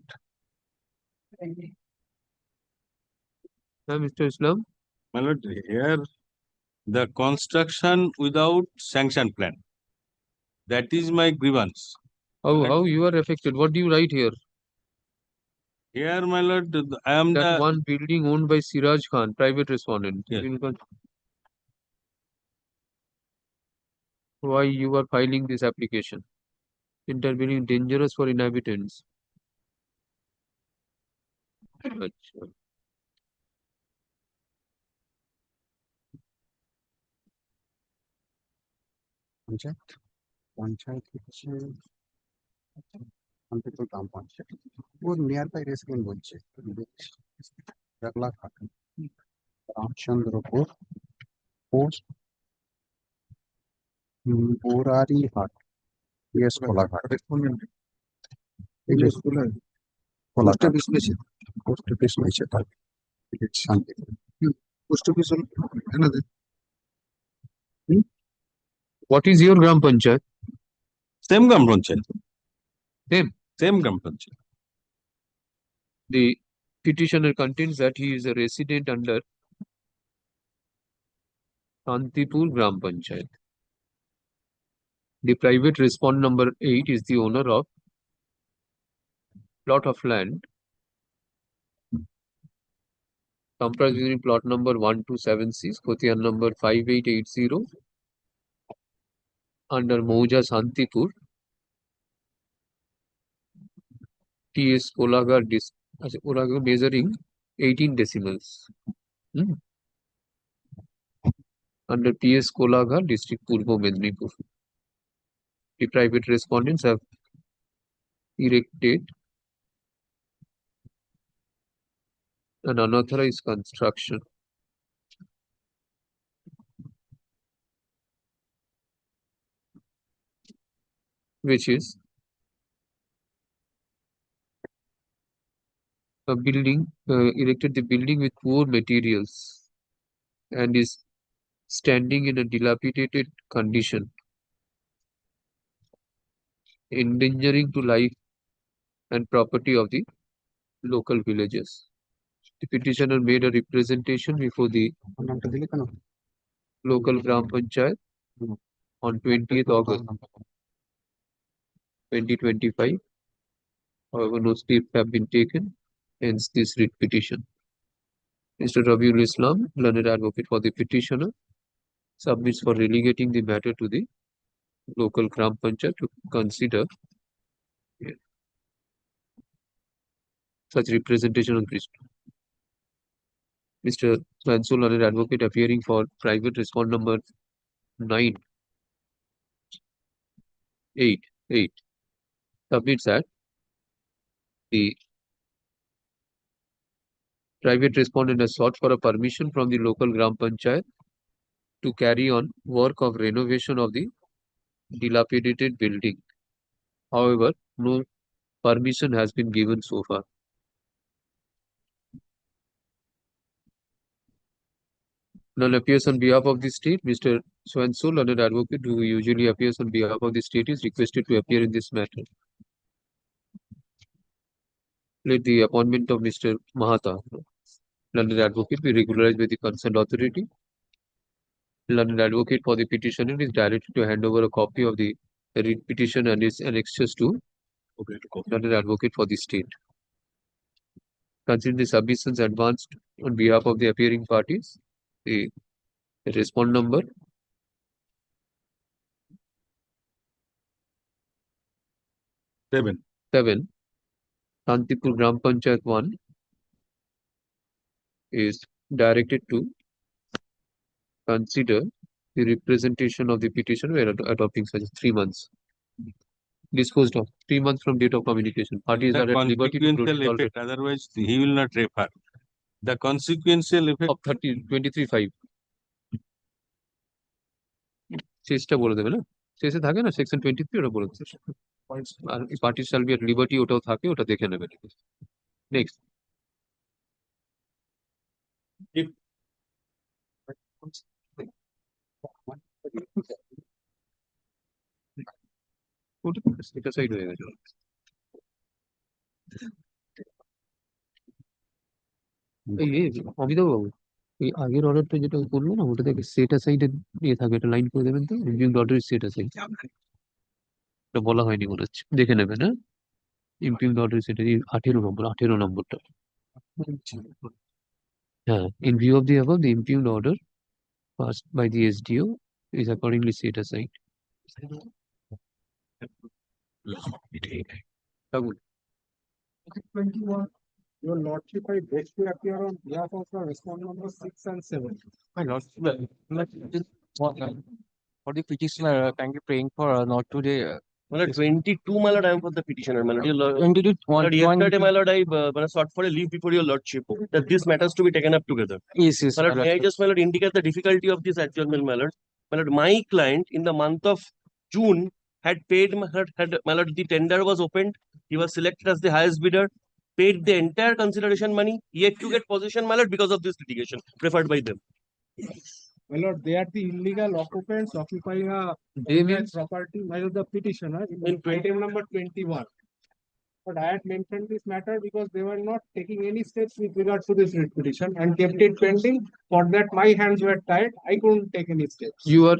Mr. Islam. my lord, here the construction without sanction plan. That is my grievance. How you are affected? What do you write here? Here, my lord, I am That the one building owned by Siraj Khan, private respondent. Yes. Why you are filing this application? Intervening dangerous for inhabitants. Achha. Panchayat হচ্ছে শান্তিপুর গ্রাম panchayat or nearby resident বলছে Ramchandrapur post Borarihat yes Kolaghat post office নিয়েছে post office নিয়েছে তার Shantipur post office What is your Gram Panchayat? same Gram Panchayat. Same Gram Panchayat. The petitioner contains that he is a resident under Shantipur Gram Panchayat. The private respondent number 8 is the owner of plot of land comprising plot number 1276, Khotiyan number 5880 under Mouja Shantipur, TS Kolagar measuring 18 decimals. Under PS Kolagar, district Purbo Mednipur. The private respondents have erected an unauthorized construction which is a building, erected the building with poor materials and is standing in a dilapidated condition, endangering to life and property of the local villagers. The petitioner made a representation before the local Gram Panchayat on 20th August 2025. However, no steps have been taken, hence this writ petition. Mr. Rabiul Islam, learned advocate for the petitioner, submits for relegating the matter to the local Gram Panchayat to consider such representation on Christ. Mr. Swansol, learned advocate appearing for private respondent number 988, submits that the private respondent has sought for a permission from the local Gram Panchayat to carry on work of renovation of the dilapidated building. However, no permission has been given so far. None appears on behalf of the state. Mr. Swansol, learned advocate who usually appears on behalf of the state, is requested to appear in this matter. Let the appointment of Mr. Mahata, learned advocate, be regularized by the concerned authority. Learned advocate for the petitioner is directed to hand over a copy of the writ petition and its annexures to learned advocate for the state. Considering the submissions advanced on behalf of the appearing parties, the respondent number seven, Shantipur Gram Panchayat 1, is directed to consider the representation of the petitioner where adopting such 3 months. Disposed of 3 months from date of communication. Parties are at liberty to Consequential effect, otherwise he will not refer. The consequential effect of 23(5). শেষটা বলে দেবে না, শেষে থাকে না section 23, ওটা বলে দিচ্ছে। আর party shall be at liberty, ওটাও থাকে, ওটা দেখে নেবে। নেক্সট, এটা সাইড হয়ে গেছে। এই অমিতাভ বাবু, এই আগের অর্ডারটা যেটা করলো না, ওটা দেখে সেট অ্যাসাইডে দিয়ে থাকে, এটা লাইন করে দেবেন তো, রিভিউ অর্ডার সেট অ্যাসাইড, এটা বলা হয়নি মনে হচ্ছে, দেখে নেবেন। হ্যাঁ, ইমপ্রিন্ট অর্ডার সেটা 18 নম্বরটা। হ্যাঁ, in view of the above, the impugned order passed by the SDO is accordingly set aside. Ragul. 21. Your lordship, I beg to appear on behalf of the respondent number 6 and 7. My lordship, for the petitioner, kindly praying for not today. My lord, 22, my lord, I am for the petitioner, my lord. 22, My lord, yesterday, my lord, I sought for a leave before your lordship that this matters to be taken up together. Yes, yes. My lord, may I just, my lord, indicate the difficulty of this adjournment, my lord. My lord, my client in the month of June had paid, my lord, the tender was opened. He was selected as the highest bidder, paid the entire consideration money, yet to get possession, my lord, because of this litigation preferred by them. My lord, they are the illegal occupants occupying a They mean property, my lord, the petitioner in item number 21. But I had mentioned this matter because they were not taking any steps with regard to this writ petition and kept it pending. For that, my hands were tied. I couldn't take any steps. You are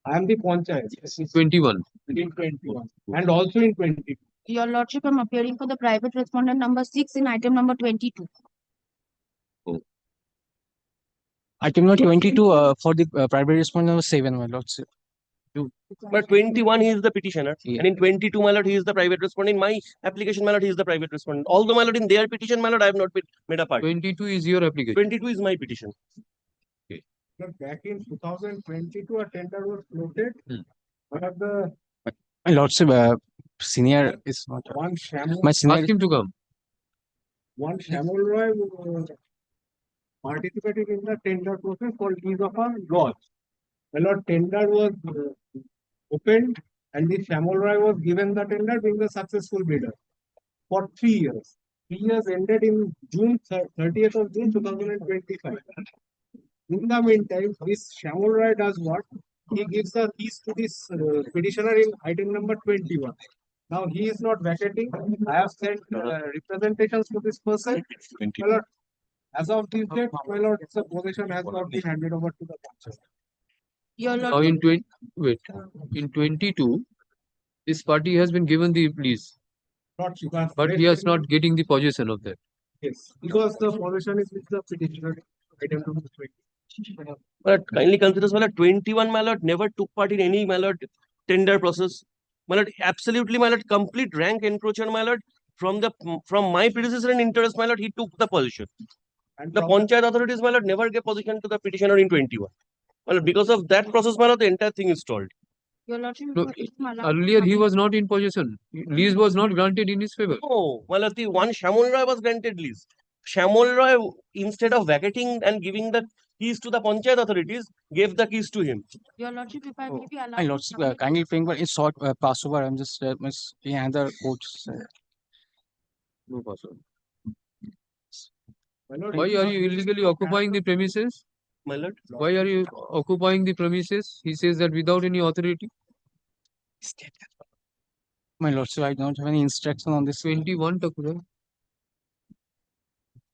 I am the Panchayat 21. in 21 and also in 22. Your Lordship, I'm appearing for the private respondent number 6 in item number 22. Item number 22 for the private respondent number 7, my lordship. But 21 he is the petitioner, Yeah. and in 22, my lord, he is the private respondent. In my application, my lord, he is the private respondent. Although, my lord, in their petition, my lord, I have not been made a part. 22 is your application. 22 is my petition. But back in 2022, a tender was floated. One of the My lordship, senior is not. one Shamul, My senior. Ask him to come. one Shamul Roy participated in the tender process for lease of a lodge. The Lord tender was opened and the Shamul Roy was given the tender being the successful bidder for 3 years. 3 years ended in June 30th of June 2025. In the meantime, this Shamul Roy does what? He gives the keys to this petitioner in item number 21. Now he is not vacating. I have sent representations to this person. My lord, as of this date, my lord, the possession has not been handed over to the Panchayat. Your Now Lordship, in 22, this party has been given the lease, Lordship, I have but he is not getting the possession of that. Yes, because the possession is with the petitioner. Item number 20. But kindly consider, my lord, 21, my lord, never took part in any, my lord, tender process. My lord, absolutely, my lord, complete rank encroacher, my lord, from my predecessor in interest, my lord, he took the position. And The from Panchayat authorities, my lord, never gave position to the petitioner in 21. Well, because of that process, my lord, the entire thing is stalled. Your Lordship, No, if I'm allowed to earlier he submit- was not in possession. Lease was not granted in his favor. No, my lord, the one Shamul Roy was granted lease. Shamul Roy, instead of vacating and giving the keys to the Panchayat authorities, gave the keys to him. Your Lordship, if I may be allowed My to lordship, submit- kindly praying for a short passover. I'm just behind the coach. No password. my lord, Why it is are not you based illegally on occupying the premises? My lord, Why are you occupying the premises? He says that without any authority. My lordship, I don't have any instruction on this. 21 Takura.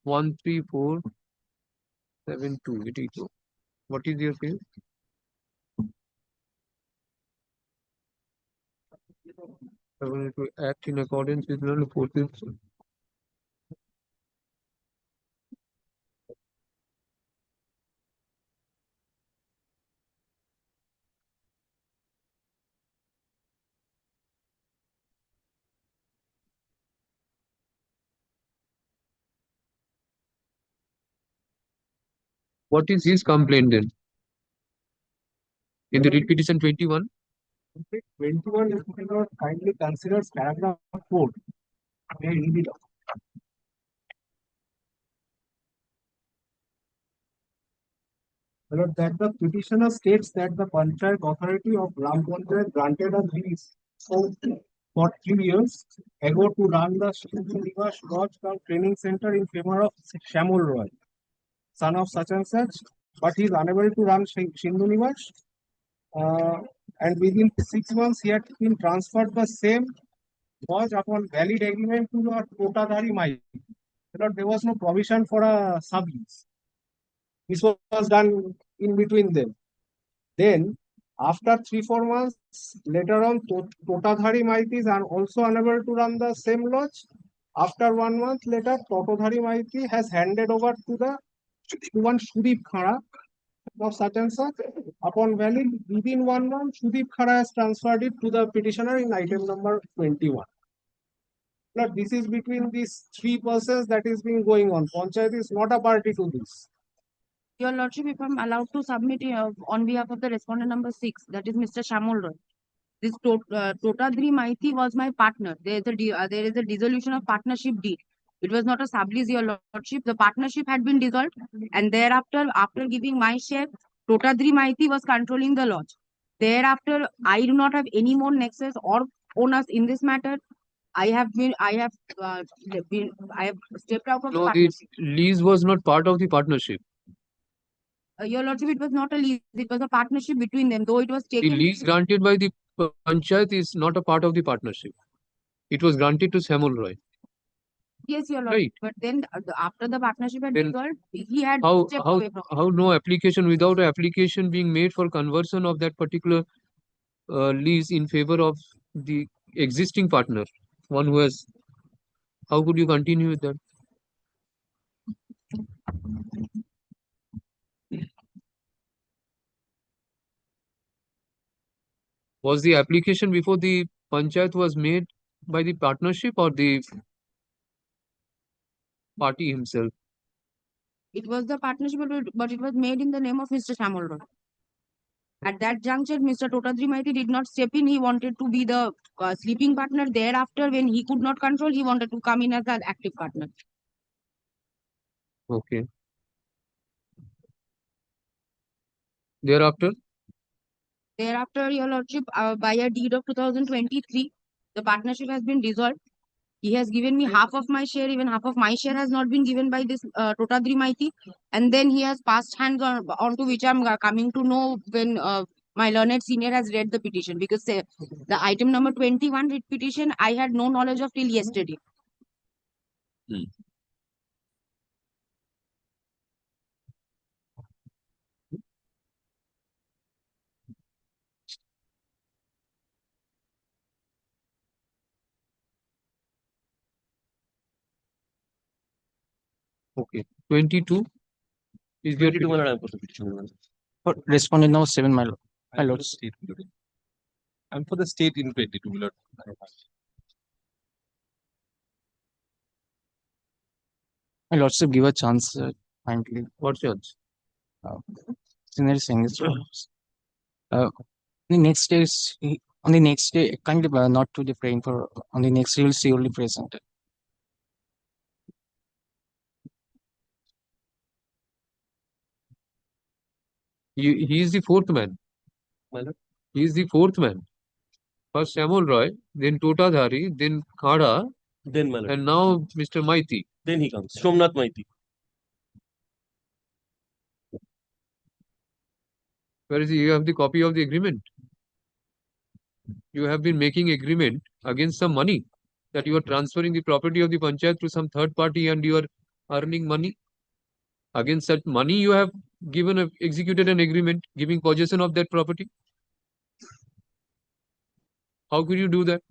1347282. What is your case? I want to act in accordance with the forces. What is his complaint then? In the writ petition 21? 21 is my lord, kindly considers paragraph 4. May I read it out? My lord, that the petitioner states that the Panchayat authority of Gram Panchayat granted a lease for 3 years ago to run the Srinivas Lodge Cum Training Center in favor of Shamul Roy, son of such and such, but he is unable to run Shindu Nivas. And within 6 months, he had been transferred the same lodge upon valid agreement to the Totadhari Mai. There was no provision for a sublease. This was done in between them. Then, after 3-4 months later on, Totadhari Maiti are also unable to run the same lodge. After 1 month later, Totadhari Maiti has handed over to one Sudeep Khara of such and such. Upon valid within 1 month, Sudeep Khara has transferred it to the petitioner in item number 21. Now, this is between these 3 persons that is being going on. Panchayat is not a party to this. Your Lordship, if I'm allowed to submit on behalf of the respondent number 6, that is Mr. Shamul Roy. This Totadhari Maiti was my partner. There is a dissolution of partnership deed. It was not a sublease, Your Lordship. The partnership had been dissolved, and thereafter, after giving my share, Totadhari Maiti was controlling the lodge. Thereafter, I do not have any more nexus or owners in this matter. I have stepped out of the No, the partnership. lease was not part of the partnership. Your Lordship, it was not a lease. It was a partnership between them, though it was The taken. lease granted by the Panchayat is not a part of the partnership. It was granted to Samuel Roy. Yes, your lord. Right. But then after the partnership had Then dissolved, he had How stepped how away from it. how no application without an application being made for conversion of that particular lease in favor of the existing partner, one who has. How could you continue with that? Was the application before the panchayat was made by the partnership or the party himself? It was the partnership, but it was made in the name of Mr. Samuel Roy. At that juncture, Mr. Totadri Maiti did not step in. He wanted to be the sleeping partner. Thereafter, when he could not control, he wanted to come in as an active partner. Okay. Thereafter, Your lordship, by a deed of 2023, the partnership has been dissolved. He has given me half of my share, even half of my share has not been given by this Totadri Maiti. And then he has passed hands on to which I'm coming to know when my learned senior has read the petition. Because the item number 21 writ petition, I had no knowledge of till yesterday. okay. 22 is your 22 my lord, I am for the petition, my lord. For respondent number 7, my lord. My lords. I'm for the state in 22, my lord. My lordship, give a chance, kindly. what chance? Senior saying this. The next day, on the next day, kindly not to the praying for, on the next day, you'll see only present. He is the fourth man. My lord. He is the fourth man. First Samuel Roy, then Totadhari, then Khada, Then my lord. and now Mr. Maiti. Then he comes. Somnath Maiti. Where is he? You have the copy of the agreement. You have been making agreement against some money that you are transferring the property of the panchayat to some third party and you are earning money. Against that money, you have executed an agreement giving possession of that property. How could you do that?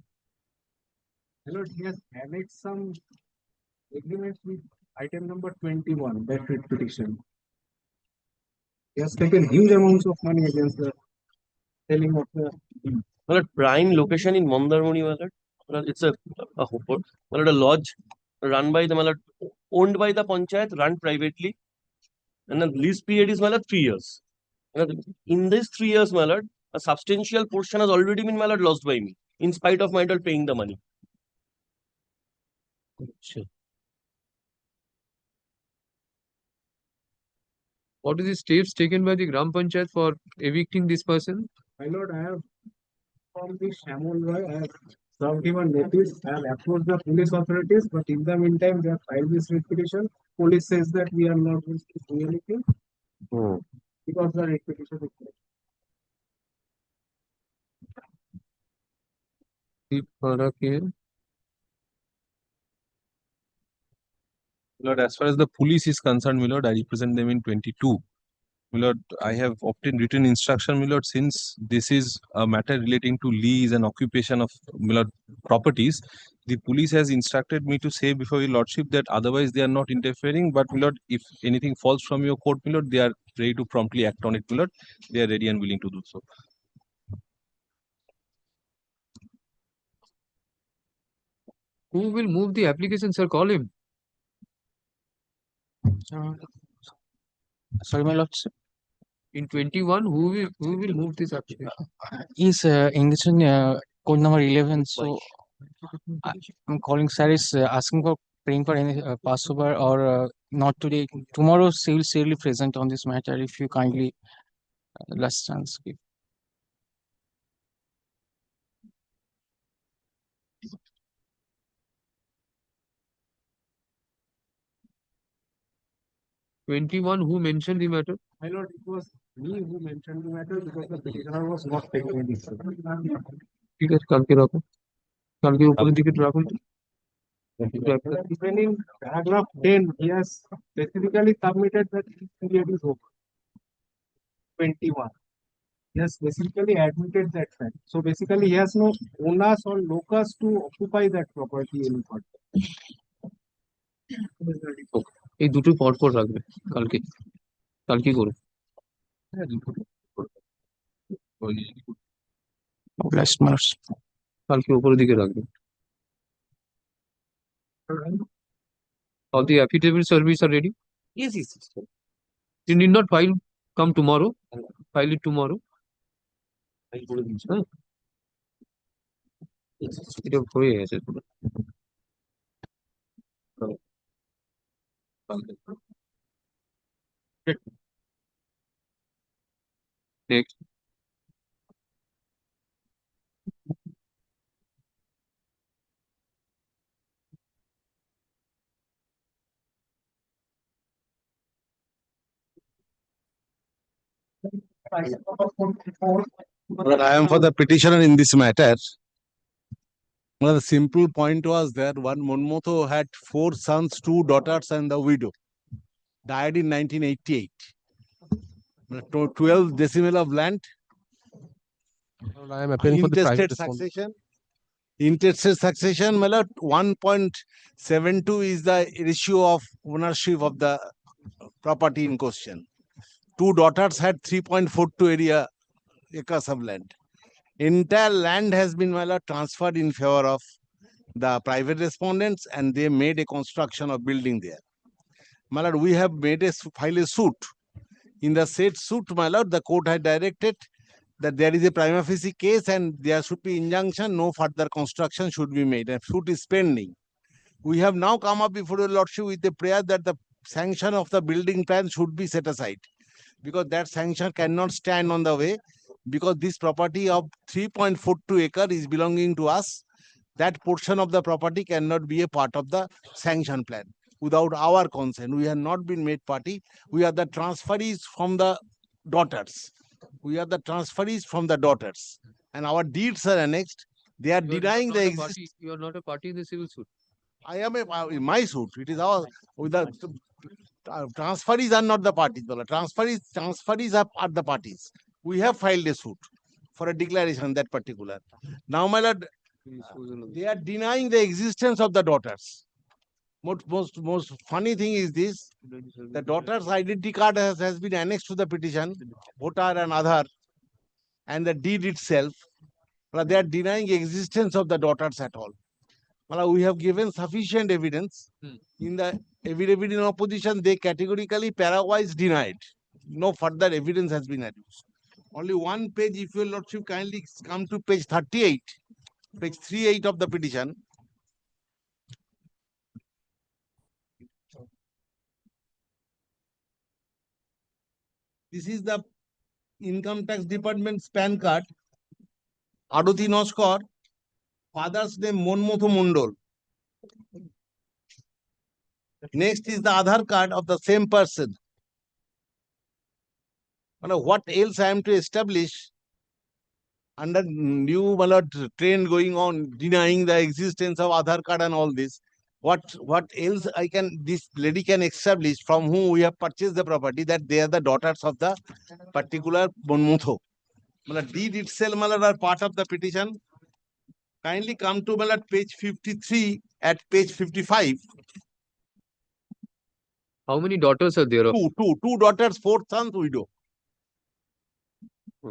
My lord, he has annexed some agreements with item number 21, that writ petition. He has taken huge amounts of money against the selling of the. My lord, prime location in Mandarmani, my lord. My lord, it's a my lord, a lodge run by the, my lord, owned by the panchayat, run privately. And the lease period is, my lord, 3 years. My lord, in these 3 years, my lord, a substantial portion has already been, my lord, lost by me, in spite of my lord paying the money. Sure. What is the steps taken by the Gram Panchayat for evicting this person? My lord, I have from the Samuel Roy, I have served him a notice, I have approached the police authorities, but in the meantime, they have filed this writ petition. Police says that we are not going to do anything because the writ petition is filed. Lord, as far as the police is concerned, my lord, I represent them in 22. My lord, I have obtained written instruction, my lord, since this is a matter relating to lease and occupation of, my lord, properties. The police has instructed me to say before your lordship that otherwise they are not interfering. But, my lord, if anything falls from your court, my lord, they are ready to promptly act on it, my lord. They are ready and willing to do so. Who will move the application, sir? Call him. Sorry, my lordship. In 21, who will move this application? He's engaged in code number 11. So I'm calling sir is asking for praying for any Passover or not today. Tomorrow, she will surely present on this matter if you kindly last chance give. Who mentioned the matter? My lord, it was me who mentioned the matter because the petitioner was not taking any step. ठीक है, कल के रखो. কালকে উপরের দিকে রাখুন তো। Even in paragraph 10, he has specifically submitted that his period is over. 21. He has specifically admitted that fact. So basically, he has no onus or locus to occupy that property any further. এই দুটো পর পর রাখবে কালকে কালকে করুন। Blessed Mars. কালকে উপরের দিকে রাখবে। All the affidavit service are ready. Yes, yes, yes. You need not file. Come tomorrow. File it tomorrow. হ্যাঁ এটা হয়ে গেছে পুরো। Next. But I am for the petitioner in this matter. Well, the simple point was that one Monmotho had 4 sons, 2 daughters, and the widow. Died in 1988. 12 decimal of land. I am appealing for the private Intestate succession. Intestate succession, my lord, 1.72 is the ratio of ownership of the property in question. 2 daughters had 3.42 acres of land. Entire land has been, my lord, transferred in favor of the private respondents, and they made a construction of building there. My lord, we have made file a suit. In the said suit, my lord, the court had directed that there is a prima facie case and there should be injunction, no further construction should be made, and suit is pending. We have now come up before your lordship with a prayer that the sanction of the building plan should be set aside, because that sanction cannot stand on the way, because this property of 3.42 acre is belonging to us. That portion of the property cannot be a part of the sanction plan without our consent. We have not been made party. We are the transferees from the daughters. We are the transferees from the daughters, and our deeds are annexed. They are denying the existence. You are not a party in the civil suit. I am in my suit. It is our with the transferees are not the parties. Transferees are the parties. We have filed a suit for a declaration that particular. Now, my lord, they are denying the existence of the daughters. Most funny thing is this: the daughter's identity card has been annexed to the petition, voter and Aadhaar, and the deed itself. But they are denying existence of the daughters at all. Well, we have given sufficient evidence. In the affidavit in opposition, they categorically parawise denied. No further evidence has been adduced. Only one page, if your lordship kindly come to page 38, page 38 of the petition. This is the income tax department's PAN card. Aduti Noskor, father's name Monmotho Mondol. Next is the Aadhaar card of the same person. What else I am to establish under new trend going on, denying the existence of Aadhaar card and all this? What else this lady can establish from whom we have purchased the property that they are the daughters of the particular Monmotho? Deed itself are part of the petition. Kindly come to page 53 at page 55. How many daughters are there? Two daughters, 4 sons, widow.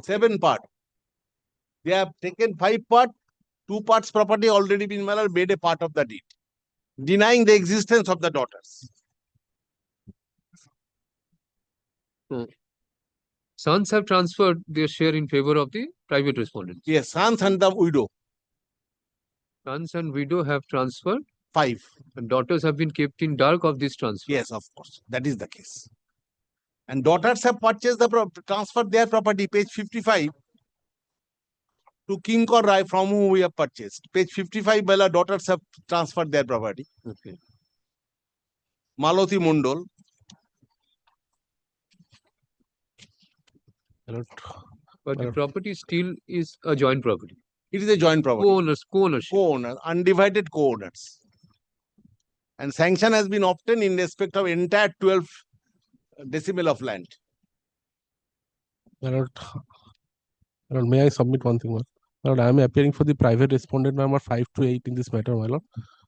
7 part. They have taken 5 part. 2 parts property already been made a part of the deed, denying the existence of the daughters. Sons have transferred their share in favor of the private respondents. Yes, sons and the widow. Sons and widow have transferred. 5. And daughters have been kept in dark of this transfer. Yes, of course. That is the case. And daughters have purchased transferred their property, page 55, to Kinkor Rai, from whom we have purchased. Page 55, daughters have transferred their property. Okay. Maloti Mondol. But the property still is a joint property. It is a joint property. Co-ownership. Co-owner, undivided co-owners. And sanction has been obtained in respect of entire 12 decibel of land. My lord, may I submit one thing, my lord? I am appearing for the private respondent number 5 to 8 in this matter, my lord,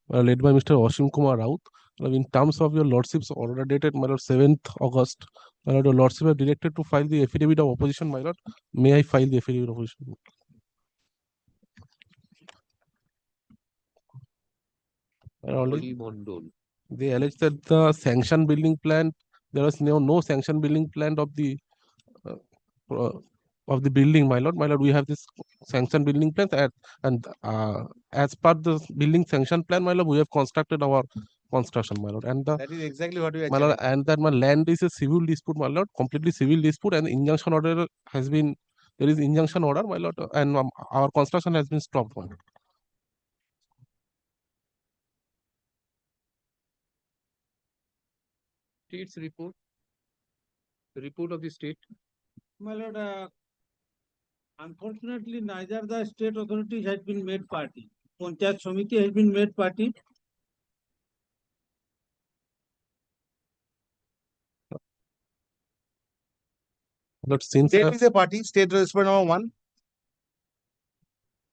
led by Mr. Ashim Kumar Raut. In terms of your lordship's order dated, my lord, 7th August, my lord, your lordship have directed to file the affidavit of opposition, my lord. May I file the affidavit of opposition? They allege that the sanction building plan, there was no sanction building plan of the building, my lord. My lord, we have this sanction building plan, and as per the building sanction plan, my lord, we have constructed our construction, my lord. And that is exactly what we are my lord, and that my land is a civil dispute, my lord, completely civil dispute, and injunction order has been, there is injunction order, my lord, and our construction has been stopped, my lord. State's report. The report of the state. My lord, unfortunately, neither the state authorities has been made party. Panchayat Samiti has been made party. But since state is a party, state respondent number 1.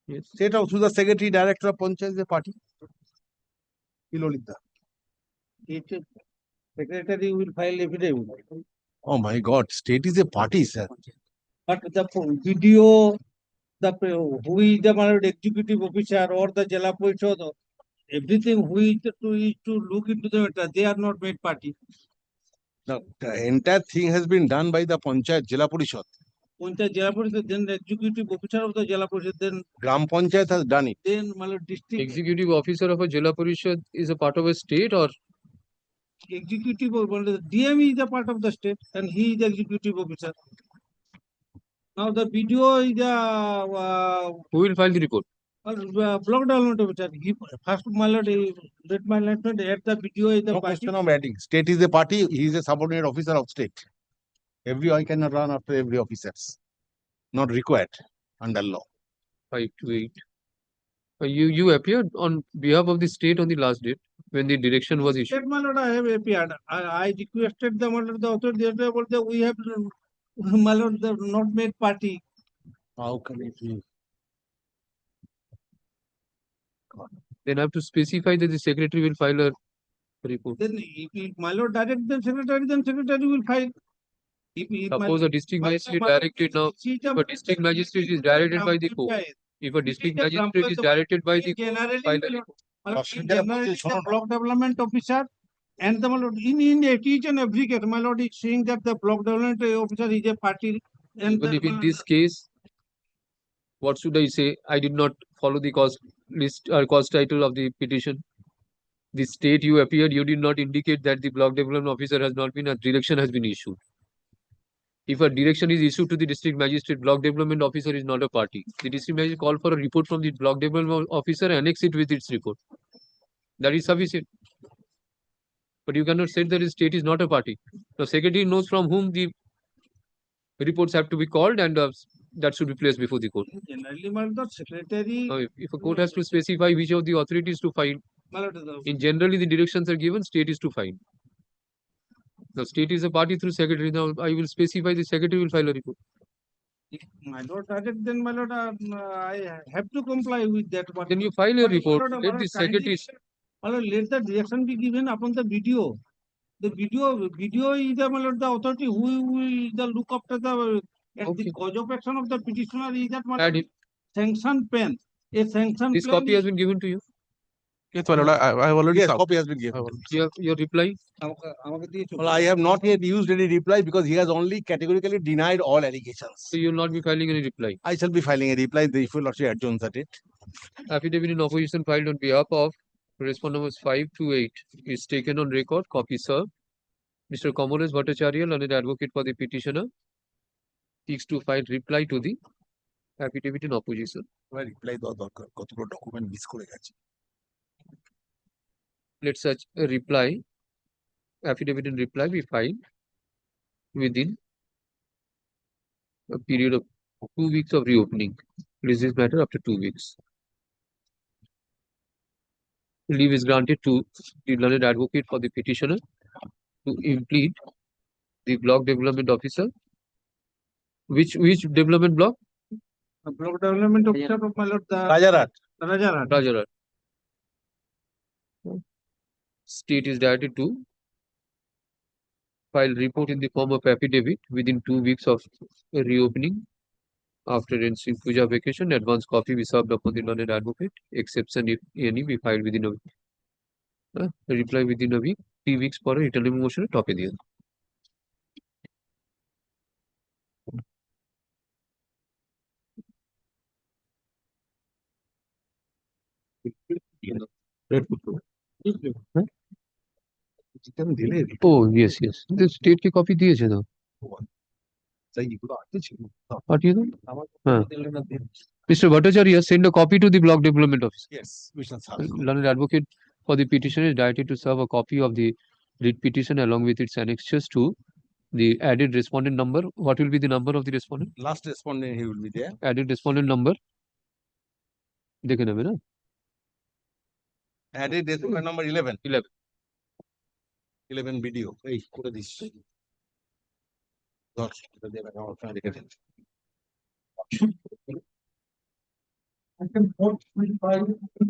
Yes. State of through the secretary director of Panchayat is a party. Ilolita. Secretary will file affidavit. Oh my God, state is a party, sir. But the video, who is the executive officer or the Jala Parishad, everything who is to look into the matter, they are not made party. The entire thing has been done by the Panchayat Jila Parishad. Panchayat Jala Parishad, then the executive officer of the Jala Parishad, then Gram Panchayat has done it. Then district executive officer of a Jila Parishad is a part of a state, or executive, the DM is a part of the state and he is the executive officer. Now the BDO is the who will file the report? block development officer. He first let my lieutenant add the BDO is the No party. question of adding. State is a party. He is a subordinate officer of state. Everyone cannot run after every officers. Not required under law. 5 to 8. You appeared on behalf of the state on the last date when the direction was issued. State, my lord, I have appeared. I requested the authority that we have, my lord, the not made party. How can it be? Then I have to specify that the secretary will file a report. Then if my lord direct the secretary, then secretary will file. Suppose a district magistrate directed now, if a district magistrate is directed by the court, if a district magistrate is directed by the court, file a report. Generally, the block development officer and the, my lord, in India, each and every case, my lord is saying that the block development officer is a party. And Even if in this case, what should I say? I did not follow the cause list or cause title of the petition. The state you appeared, you did not indicate that the block development officer has not been, a direction has been issued. If a direction is issued to the district magistrate, block development officer is not a party. The district magistrate call for a report from the block development officer, annex it with its report. That is sufficient. But you cannot say that the state is not a party. The secretary knows from whom the reports have to be called, and that should be placed before the court. Generally, my lord, secretary. If a court has to specify which of the authorities to file, in generally the directions are given, state is to file. The state is a party through secretary. Now I will specify the secretary will file a report. If my lord direct, then my lord, I have to comply with that. Then you file a report. Let the secretary. My lord, let the direction be given upon the BDO. The BDO is the, my lord, the authority who will the look after the the cause of action of the petitioner is that, my lord, sanction pen. A sanction. This copy has been given to you. Yes, my lord, I have already. Yes, copy has been given. Your reply? Well, I have not yet used any reply because he has only categorically denied all allegations. So you will not be filing any reply. I shall be filing a reply if you lordship adjourns at it. Affidavit in opposition filed on behalf of respondent numbers 5 to 8 is taken on record. Copy served. Mr. Komoles Bhattacharya, learned advocate for the petitioner, seeks to file reply to the affidavit in opposition. Reply document miss kore geche. Let such a reply, affidavit in reply, be filed within a period of 2 weeks of reopening. release this matter after 2 weeks. Leave is granted to the learned advocate for the petitioner to implead the block development officer. Which development block? Block development officer of my lord, the Rajarat. Rajarat. State is directed to file report in the form of affidavit within 2 weeks of reopening. After ensuing puja vacation, advance copy be served upon the learned advocate. Exception if any be filed within a week. Reply within a week. 3 weeks for a return motion top area. Oh yes, yes. The state की copy दिए थे ना. पाठिए दो. हाँ. Mr. Bhattacharya, send a copy to the block development office. Yes, we shall serve. Learned advocate for the petitioner is directed to serve a copy of the writ petition along with its annexures to the added respondent number. What will be the number of the respondent? Last respondent, he will be there. Added respondent number. देखे ना मेरा. Added respondent number 11. 11. 11 video. Hey, করে this. ধর, এটা দিয়ে রাখা আমার ওখানে রেখে দে।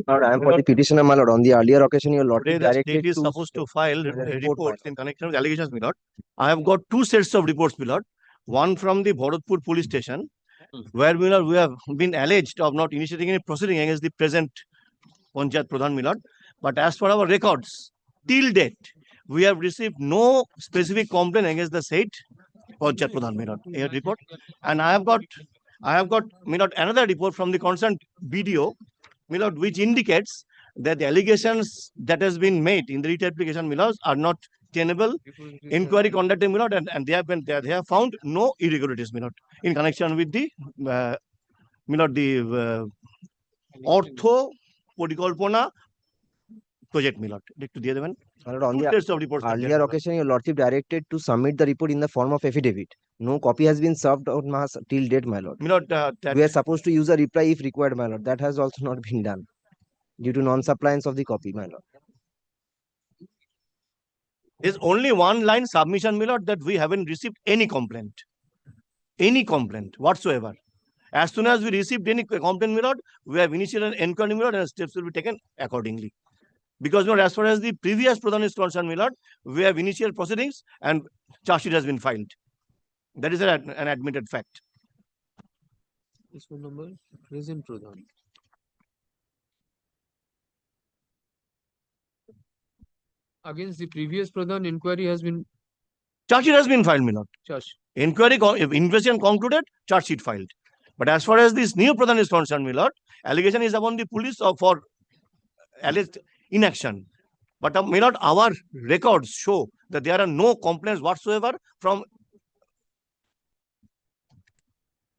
Lord, I am for the petitioner, my lord. On the earlier occasion, your lord Today the directed state is to supposed to file report, reports in connection with allegations, my lord. I have got two sets of reports, my lord. One from the Bharatpur police station, where my lord, we have been alleged of not initiating any proceeding against the present Panchayat Pradhan, my lord. But as per our records, till date, we have received no specific complaint against the said Panchayat Pradhan, my lord. A report, and I have got, my lord, another report from the concerned BDO, my lord, which indicates that the allegations that has been made in the writ application, my lord, are not tenable. Inquiry conducted, my lord, and they have found no irregularities, my lord, in connection with the, my lord, the Ortho Porikalpona project, my lord. To the other one. my lord, on Two the sets of reports. earlier occasion, your lordship directed to submit the report in the form of affidavit. No copy has been served on mass till date, my lord. My lord, We are supposed to use a reply if required, my lord. That has also not been done due to non-suppliance of the copy, my lord. there's only one line submission, my lord, that we haven't received any complaint whatsoever. As soon as we received any complaint, my lord, we have initiated an inquiry, my lord, and steps will be taken accordingly. Because, my lord, as far as the previous Pradhan is concerned, my lord, we have initial proceedings and charge sheet has been filed. That is an admitted fact. This phone number present Pradhan. Against the previous Pradhan, inquiry has been. Charge sheet has been filed, my lord. Charge. Inquiry, investigation concluded, charge sheet filed. But as far as this new Pradhan is concerned, my lord, allegation is upon the police for alleged inaction. But my lord, our records show that there are no complaints whatsoever from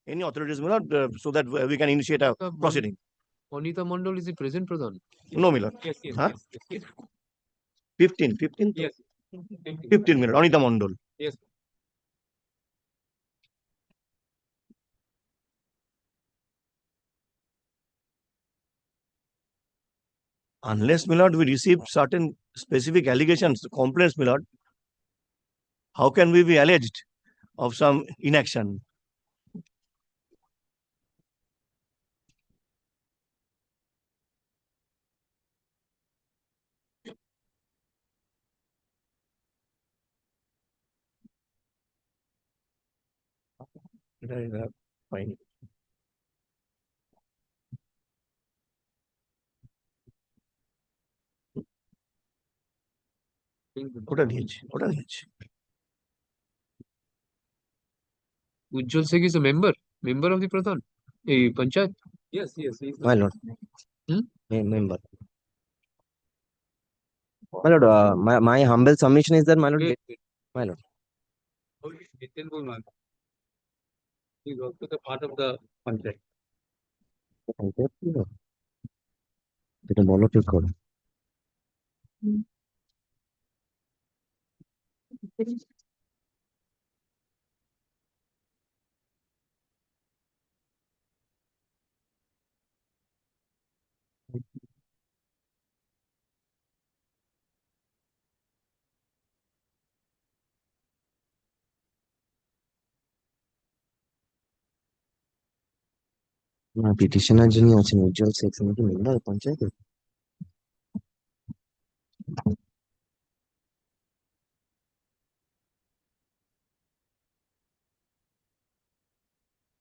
any authorities, my lord, so that we can initiate a proceeding. Anita Mandal is the present Pradhan. No, my lord. Yes, yes, Huh? yes, yes. 15. Yes. 15 minutes. Anita Mandal. Yes. Unless, my lord, we receive certain specific allegations, complaints, my lord, how can we be alleged of some inaction? Fine. ওটা দিয়েছি Ujjwal Singh is a member of the Pradhan. A Panchayat. Yes, yes. My lord. Hmm? Member. My lord, my humble submission is that, my lord. My lord. He is also the part of the Panchayat. এটা বলো ঠিক করো। না petitioner যিনি আছেন উজ্জ্বল শেখ তিনি কি member পঞ্চায়েতে?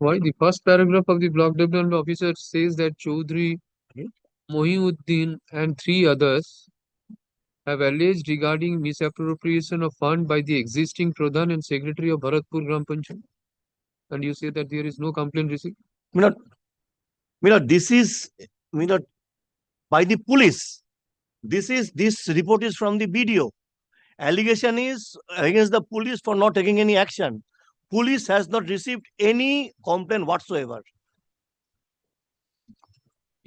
Why the first paragraph of the block development officer says that Chaudhry Mohiuddin and 3 others have alleged regarding misappropriation of fund by the existing Pradhan and Secretary of Bharatpur Gram Panchayat. And you say that there is no complaint received? This is by the police. This report is from the BDO. Allegation is against the police for not taking any action. Police has not received any complaint whatsoever.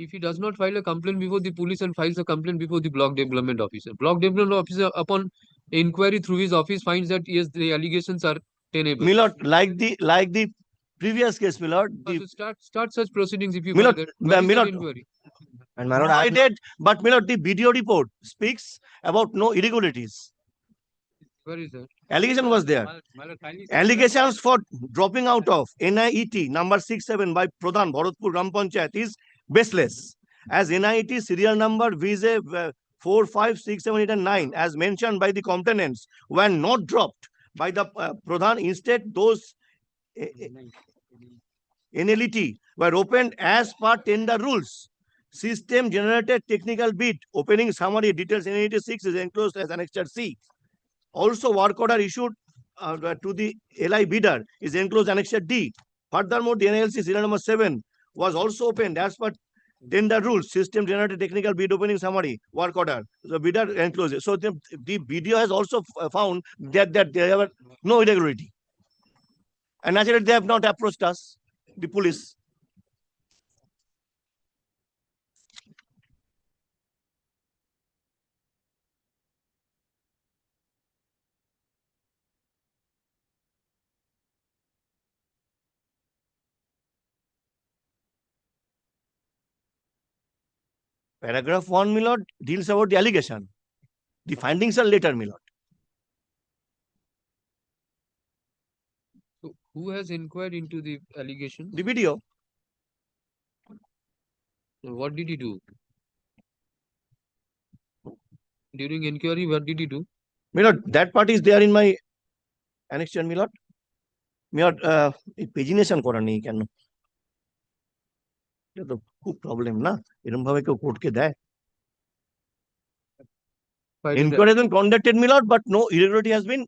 If he does not file a complaint before the police and files a complaint before the block development officer upon inquiry through his office finds that yes, the allegations are tenable. Like the previous case, So start such proceedings if you Milord, find that. Milord, Inquiry. And my lord, I did, but the BDO report speaks about no irregularities. Where is that? Allegation was there. Allegations for dropping out of NIET number 67 by Pradhan Bharatpur Gram Panchayat is baseless, as NIET serial number VJ 4, 5, 6, 7, 8 and 9 as mentioned by the complainants were not dropped by the Pradhan. Instead, those NLET were opened as per tender rules. System generated technical bid opening summary details NIET 6 is enclosed as Annexure C. Also, work order issued to the LI bidder is enclosed Annexure D. Furthermore, the NLC serial number 7 was also opened as per tender rules. System generated technical bid opening summary work order. The bidder enclosed. So the BDO has also found that there have no irregularity. And naturally, they have not approached us, the police. Paragraph 1, my lord, deals about the allegation. The findings are later, my lord. So who has inquired into the allegation? The BDO. What did he do? During inquiry, what did he do? My lord, that part is there in my annexure, my lord. My lord, pagination করা নেই কেন? এটা তো খুব problem না, এরকম ভাবে কেউ কোর্টকে দেয়। Inquiry has been conducted, my lord, but no irregularity has been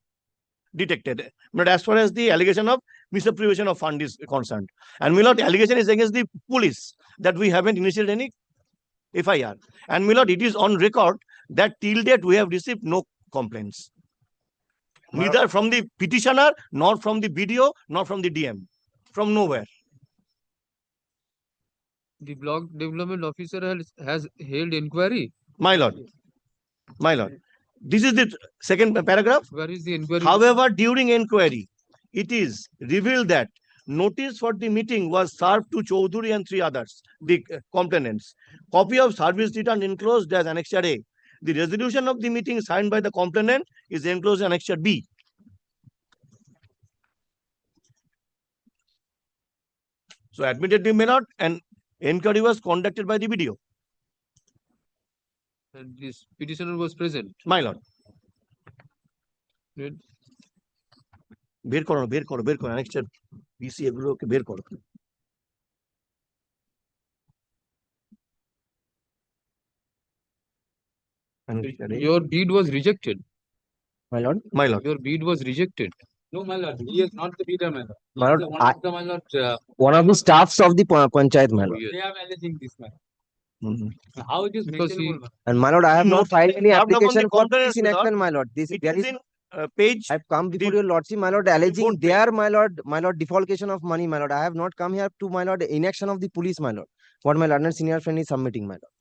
detected. But as far as the allegation of misappropriation of fund is concerned, and my lord, the allegation is against the police that we haven't initiated any FIR. And my lord, it is on record that till date we have received no complaints, neither from the petitioner, nor from the BDO, nor from the DM, from nowhere. The block development officer has held inquiry. My lord, this is the second paragraph. Where is the inquiry? However, during inquiry, it is revealed that notice for the meeting was served to Chaudhary and 3 others, the complainants. Copy of service return enclosed as Annexure A. The resolution of the meeting signed by the complainant is enclosed as Annexure B. So admitted to may not, and inquiry was conducted by the BDO. And this petitioner was present. My lord. বের করো Annexure BC এগুলোকে বের করো। Your bid was rejected. My lord. Your bid was rejected. No, my lord, he is not the bidder, my lord. My lord, My lord, one of the staffs of the panchayat, my lord. they are alleging this, my lord. How it is Because maintainable? And my lord, I have not filed any Served upon the application for complainants, this in my lord. action, my lord. This It there is is in page. I've come before the your lordship, my lord, alleging report there, my lord, defalcation of money, my lord. I have not come here to, my lord, inaction of the police, my lord. What my learned senior friend is submitting, my lord.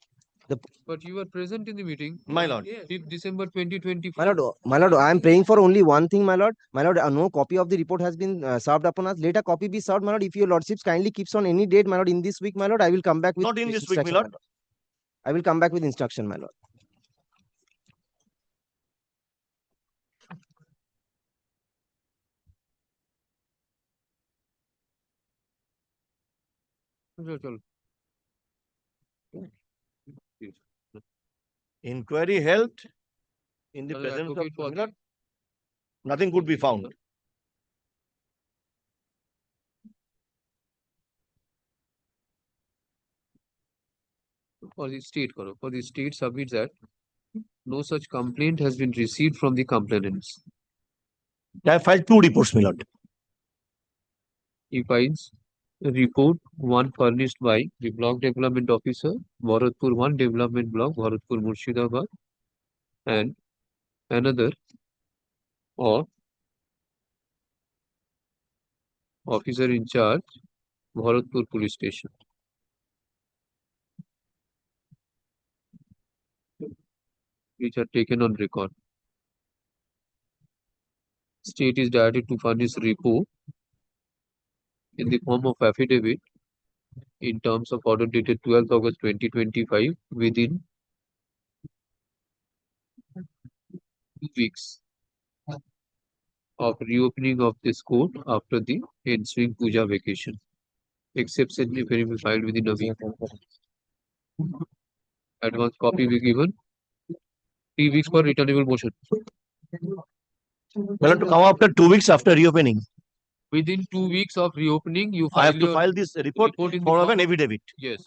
But you were present in the meeting. My lord. 5th December 2024. My lord, I am praying for only one thing, my lord. My lord, no copy of the report has been served upon us. Let a copy be served, my lord. If your lordships kindly keeps on any date, my lord, in this week, my lord, I will come back with Not in this week, my instruction, lord. I will come back with instruction, my lord. चलो Inquiry held in the Sir, presence of advocate for my lord, nothing could be found. for the state submits that no such complaint has been received from the complainants. I have filed 2 reports, my lord. He files a report, one furnished by the block development officer, Bharatpur 1 development block, Bharatpur Murshidabad, and another or officer in charge, Bharatpur police station. Which are taken on record. State is directed to furnish report in the form of affidavit in terms of order dated 12th August 2025 within 2 weeks of reopening of this court after the ensuing puja vacation, except if any be filed within a week. Advance copy be given. 3 weeks for returnable motion. My lord, to come after 2 weeks after reopening. Within 2 weeks of reopening, you I file have to file this report in the for form an of- affidavit. Yes.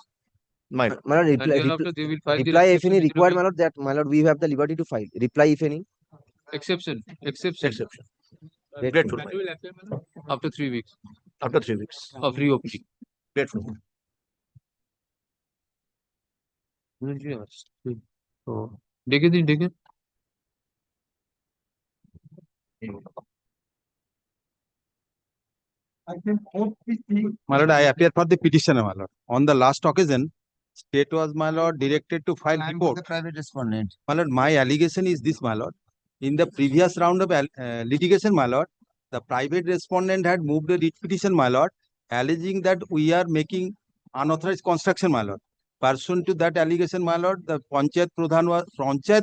My lord, And thereafter they will file the reply if exception any within a required, week. my lord, that my lord, we have the liberty to file. Reply if any. Exception. Exception. Grateful. Grateful, my lord. After 3 weeks After 3 weeks. of reopening. Grateful. So, take it. My lord, I appear for the petitioner, my lord. On the last occasion, state was, my lord, directed to file report. Private respondent. My lord, my allegation is this, my lord. In the previous round of litigation, my lord, the private respondent had moved a writ petition, my lord, alleging that we are making unauthorized construction, my lord. Pursuant to that allegation, my lord, the Panchayat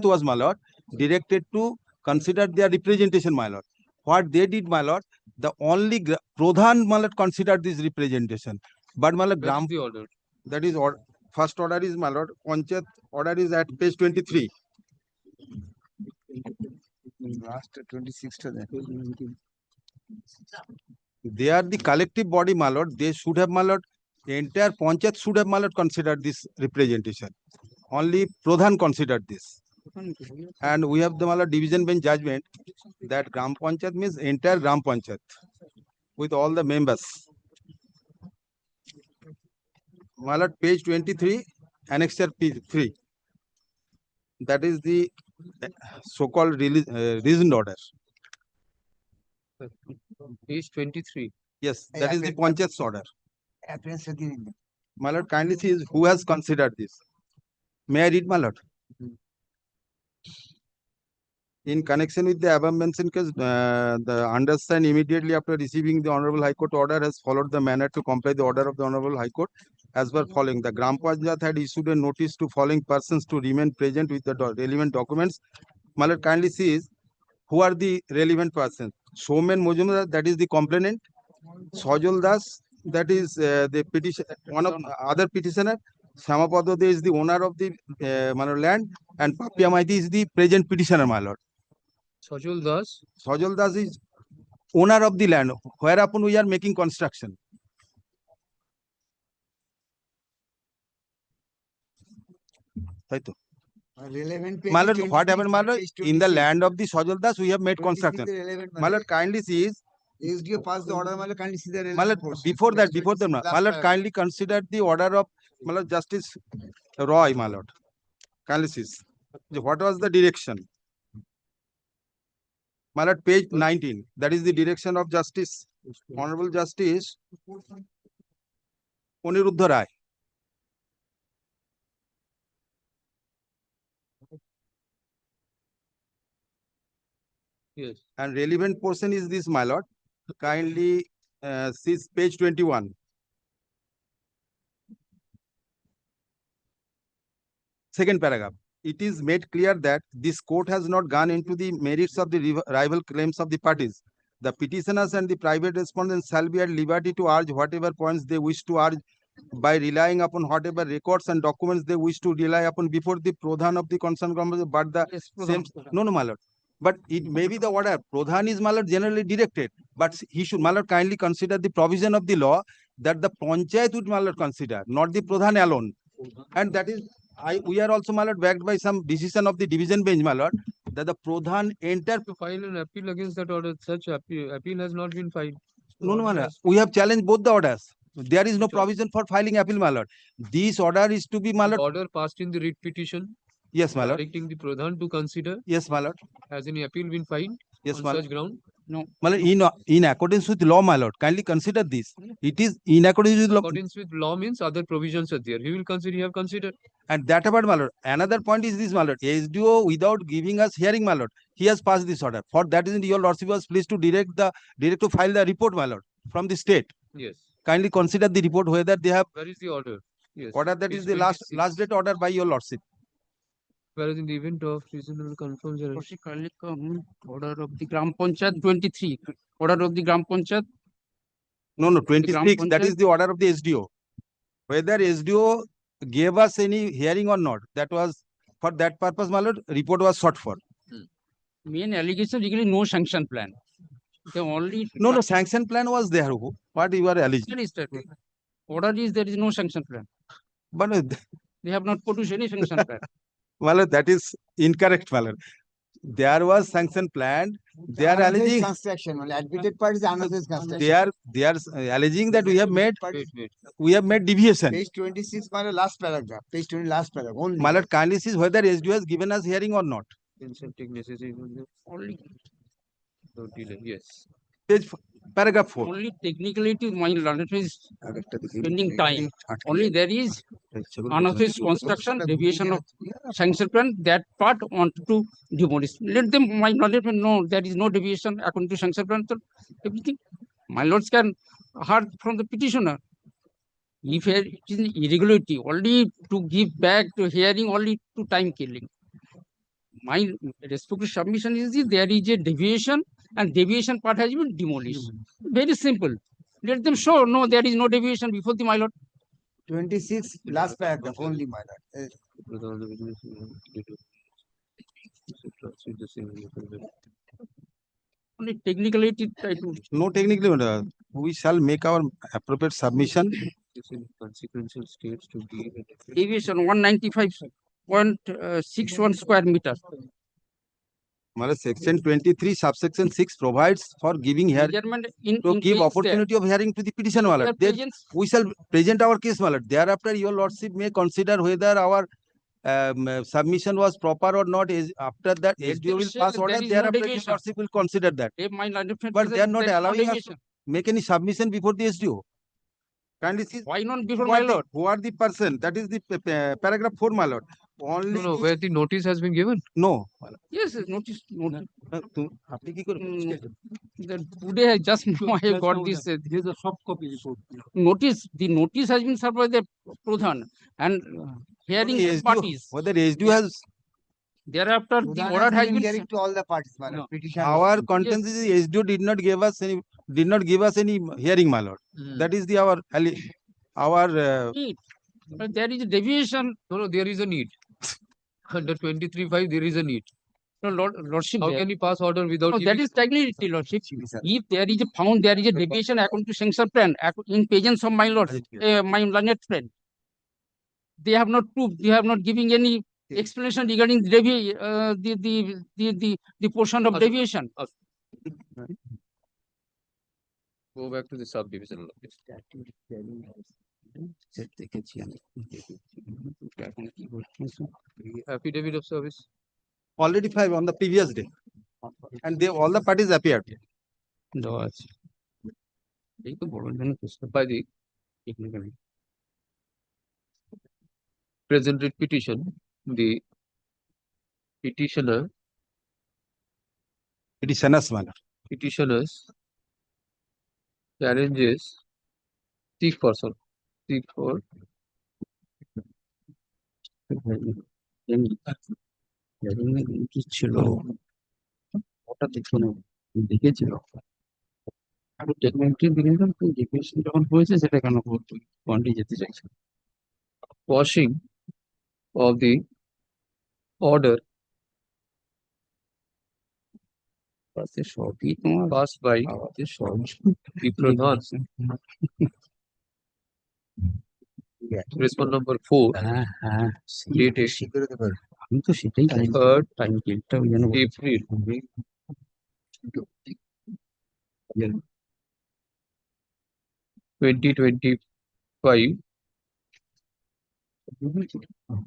was, my lord, directed to consider their representation, my lord. What they did, my lord, the only Pradhan, my lord, considered this representation. But, my lord, That's the order. that is order. First order is, my lord, Panchayat order is at page 23. Last 26 to that. They are the collective body, my lord. They should have, my lord, the entire Panchayat should have, my lord, considered this representation. Only Pradhan considered this. And we have the, my lord, division bench judgment that Gram Panchayat means entire Gram Panchayat with all the members. My lord, page 23, annexure P3. That is the so-called reasoned order. Page 23. Yes, that is the Panchayat's order. My lord, kindly see who has considered this. May I read, my lord? In connection with the above mentioned case, the undersigned immediately after receiving the Honorable High Court order has followed the manner to comply the order of the Honorable High Court as per following. The Gram Panchayat had issued a notice to following persons to remain present with the relevant documents. My lord, kindly see who are the relevant persons. Somen Mojumdar, that is the complainant. Sajal Das, that is the petition, one of other petitioner. Samapada is the owner of the land, and Papia Maiti is the present petitioner, my lord. Sajal Das. Sajal Das is owner of the land whereupon we are making construction. My lord, what happened, my lord? In the land of the Sajal Das, we have made construction. My lord, kindly see is SDO passed the order, my lord, kindly see the my lord, before that, my lord, kindly consider the order of my lord Justice Roy, my lord. Kindly see. What was the direction? My lord, page 19. That is the direction of Justice, Honorable Justice Aniruddha Rai. Yes. And relevant portion is this, my lord. Kindly see page 21. Second paragraph. It is made clear that this court has not gone into the merits of the rival claims of the parties. The petitioners and the private respondents shall be at liberty to urge whatever points they wish to urge by relying upon whatever records and documents they wish to rely upon before the Pradhan of the concerned government, but the same, no, my lord. But it may be the order. Pradhan is, my lord, generally directed, but he should, my lord, kindly consider the provision of the law that the Panchayat would, my lord, consider, not the Pradhan alone. And that is, we are also, my lord, backed by some decision of the division bench, my lord, that the Pradhan enter. To file an appeal against that order, such appeal has not been filed. No, my lord. We have challenged both the orders. There is no provision for filing appeal, my lord. This order is to be, my lord. Order passed in the writ petition. Yes, my lord. Directing the Pradhan to consider. Yes, my lord. Has any appeal been filed? Yes, on my such lord. ground? No. My lord, in accordance with law, my lord, kindly consider this. It is in accordance with law. Accordance with law means other provisions are there. He will consider, he have considered. And that about, my lord. Another point is this, my lord. SDO, without giving us hearing, my lord, he has passed this order. For that reason, your lordship was pleased to direct to file the report, my lord, from the state. Yes. Kindly consider the report whether they have. Where is the order? Yes. Order that Page is the 26. last date order by your lordship. Whereas in the event of reasonable confirms Order of the Gram Panchayat 23. Order of the Gram Panchayat. No, Gram 26. That is Panchayat. the order of the SDO. Whether SDO gave us any hearing or not, that was for that purpose, my lord, report was sought for. Main allegation legally no sanction plan. The only No, sanction plan was there. What you are alleging? Order is there is no sanction plan. But They have not produced any sanction plan. my lord, that is incorrect, my lord. There was sanction plan. They are alleging construction. Only admitted part is unauthorized construction. they are alleging that we have made deviation. Page 26, my last paragraph. Page 20, last paragraph. Only. My lord, kindly see whether SDO has given us hearing or not. Only no delay. Yes. Paragraph 4. Only technicality my lord is spending time. Only there is unauthorized construction, deviation of sanction plan. That part want to demolish. Let them, my lord, know there is no deviation according to sanction plan. So everything, my lords can heard from the petitioner. If it is irregularity, only to give back to hearing, only to time killing. My respective submission is this, there is a deviation and deviation part has been demolished. Very simple. Let them show, no, there is no deviation before the my lord. 26, last paragraph, only my lord. Only technicality. No technically, we shall make our appropriate submission. Consequential states to be Deviation 195.61 square meter. Section 23, subsection 6 provides for giving hearing to give opportunity of hearing to the petition. We shall present our case. Thereafter, your lordship may consider whether our submission was proper or not. After that, SDO will pass order. Thereafter, your lordship will consider that. But they are not allowing us to make any submission before the SDO. Kindly see. Why not before my lord? Who are the person? That is the paragraph 4, my lord. Only no, where the notice has been given? No. Yes, notice. Today I just know I have got this. There's a soft copy report. Notice. The notice has been served by the Pradhan and hearing parties. Whether SDO has. Thereafter, the order has been given to all the parties, my lord. Our content is SDO did not give us any hearing, my lord. That is our need. But there is a deviation. No, there is a need. Under 23.5, there is a need. No, lordship. How can you pass order without? No, that is technically lordship. If there is a found, there is a deviation according to sanction plan in pages of my lord, my learned friend. They have not proved. They have not giving any explanation regarding the portion of deviation. Go back to the subdivision. Affidavit of service. Already 5 on the previous day. And all the parties appeared. By the present writ petition, the petitioners challenges seek for ছিল ওটা দেখুন দেখেছিল technical grievance deviation যখন হয়েছে সেটা কেন কোয়ান্টি যেতে চাইছে Quashing of the order পাশে সবই তোমার passed by আমাদের সব the Pradhan. Response number 4, হ্যাঁ হ্যাঁ dated আমি তো সেটাই টাইম 3rd ডেটটা ওই জন্য April 2025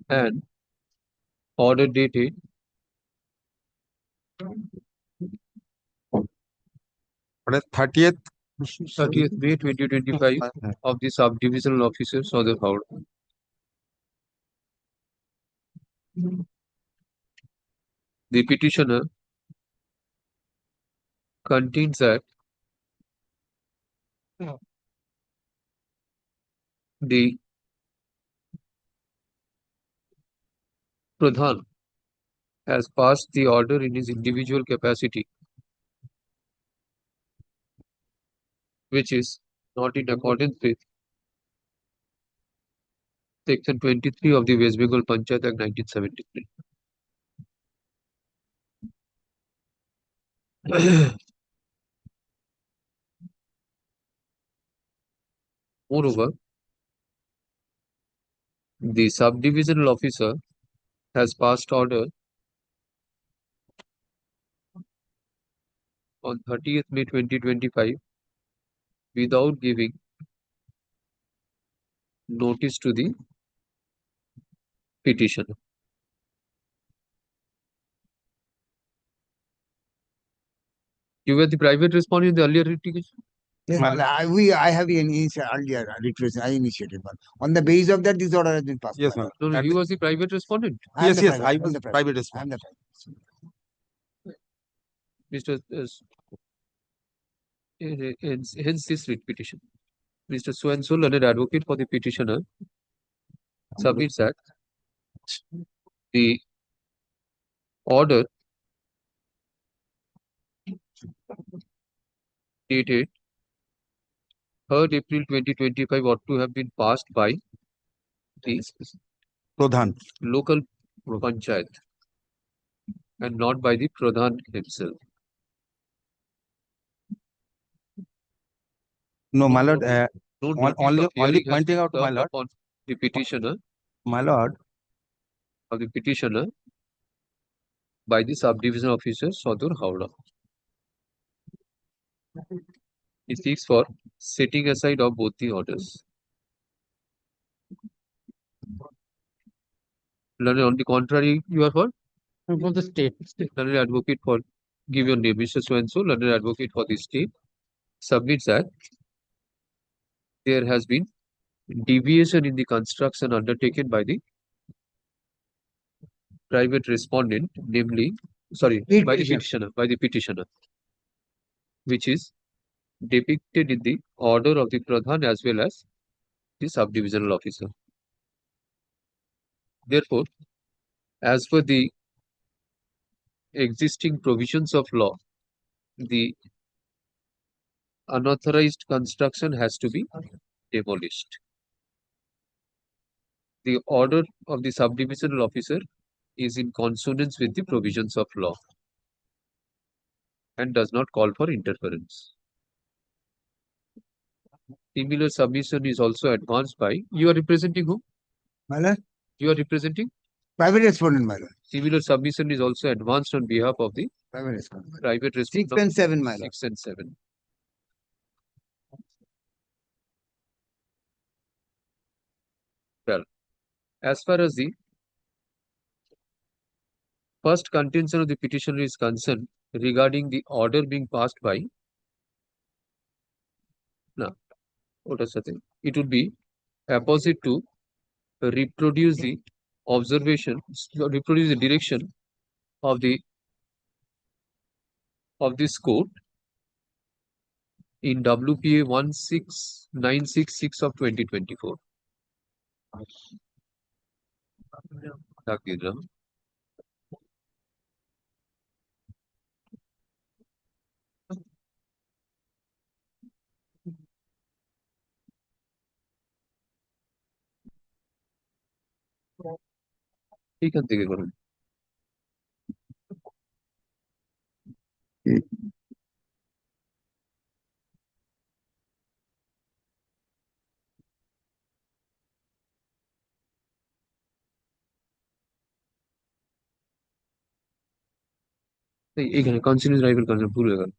and order dated 30th 30th May 2025 of the subdivisional officer Southern Howrah. The petitioner contains that the Pradhan has passed the order in his individual capacity, which is not in accordance with Section 23 of the West Bengal Panchayat Act 1973. Moreover, the subdivisional officer has passed order on 30th May 2025 without giving notice to the petitioner. You were the private respondent in the earlier litigation? Yes, I have earlier request, I initiated one. On the basis of that, this order has been passed. Yes, my ma'am. lord. No, no, he was the private respondent. I am Yes, the yes, private- I I am was the private I am respondent. the private. Mr. Hence this writ petition. Mr. So-and-so, learned advocate for the petitioner, submits that the order dated 3rd April 2025 ought to have been passed by the Pradhan. local panchayat and not by the Pradhan himself. No, my lord, No notice only of hearing has pointing been out, my served lord, upon the petitioner my lord, of the petitioner by the subdivision officer Sadur Howrah. He seeks for setting aside of both the orders. Learned on the contrary, you are for? for the state. Learned advocate for, give your name, Mr. So-and-so, learned advocate for the state, submits that there has been deviation in the construction undertaken by the private respondent, namely, sorry, by the petitioner, which is depicted in the order of the Pradhan as well as the subdivisional officer. Therefore, as per the existing provisions of law, the unauthorized construction has to be demolished. The order of the subdivisional officer is in consonance with the provisions of law and does not call for interference. Similar submission is also advanced by, you are representing whom? My lord, You are representing? private respondent, my lord. Similar submission is also advanced on behalf of the Private respondent. private 6 respondent. and 7, my lord. 6 and 7. Well, as far as the first contention of the petitioner is concerned regarding the order being passed by, now, what is the thing? It would be apposite to reproduce the observation, reproduce the direction of this court in WPA 16966 of 2024. এইখান থেকে করুন। এইখানে continuous rival concept ভুল হয়ে গেল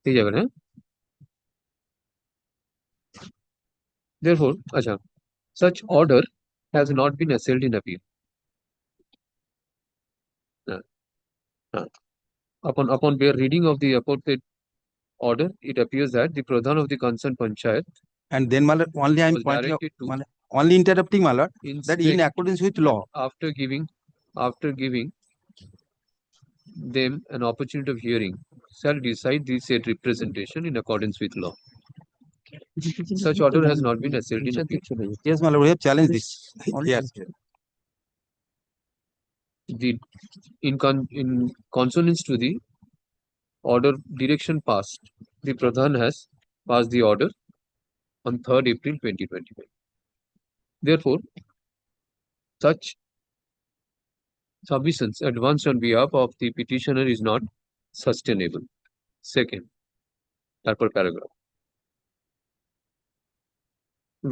এই জায়গাটা, হ্যাঁ। Therefore, acha, such order has not been assailed in appeal. Uh, uh, upon bare reading of the apported order, it appears that the Pradhan of the concerned Panchayat And then, my lord, only I am was pointing out, directed to my lord, only interrupting, my lord, that in inspect accordance with law. after giving them an opportunity of hearing, shall decide the said representation in accordance with law. Such order has not been assailed in appeal. Yes, my lord, we have challenged this. Yes. In consonance to the order direction passed, the Pradhan has passed the order on 3rd April 2025. Therefore, such submissions advanced on behalf of the petitioner is not sustainable. Second, তারপর paragraph.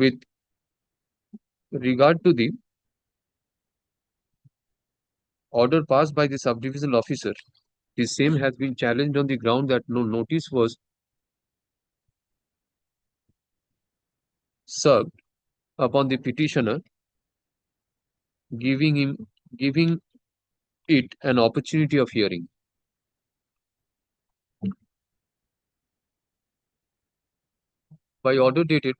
With regard to the order passed by the subdivisional officer, the same has been challenged on the ground that no notice was served upon the petitioner, giving it an opportunity of hearing. By order dated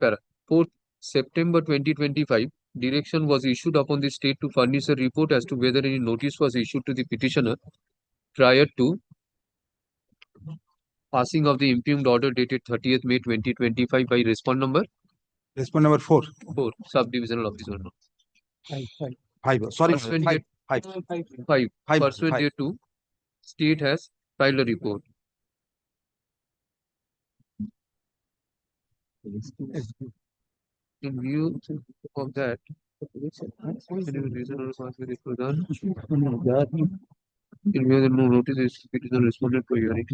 4th September 2025, direction was issued upon the state to furnish a report as to whether any notice was issued to the petitioner prior to passing of the impugned order dated 30th May 2025 by respond number? Respond number 4. 4, subdivisional officer. Five. Sorry, Pursuant five. Five. Five. Pursuant Five. hereto, state has filed a report. In view of that, any reasonable cause will be done. In view of the no notice is petitioner responded for hearing.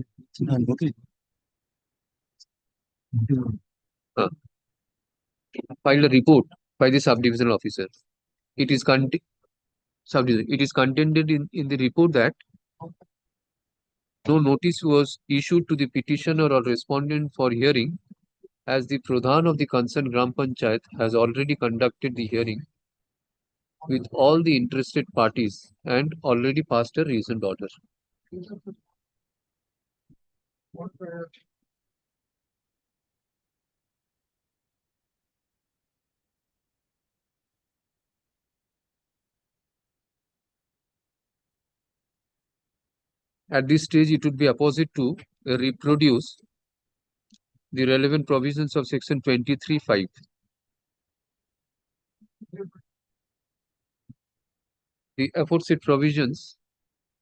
Filed a report by the subdivisional officer. It is contended in the report that no notice was issued to the petitioner or respondent for hearing, as the Pradhan of the concerned Gram Panchayat has already conducted the hearing with all the interested parties and already passed a recent order. At this stage, it would be apposite to reproduce the relevant provisions of section 23(5). The aforesaid provisions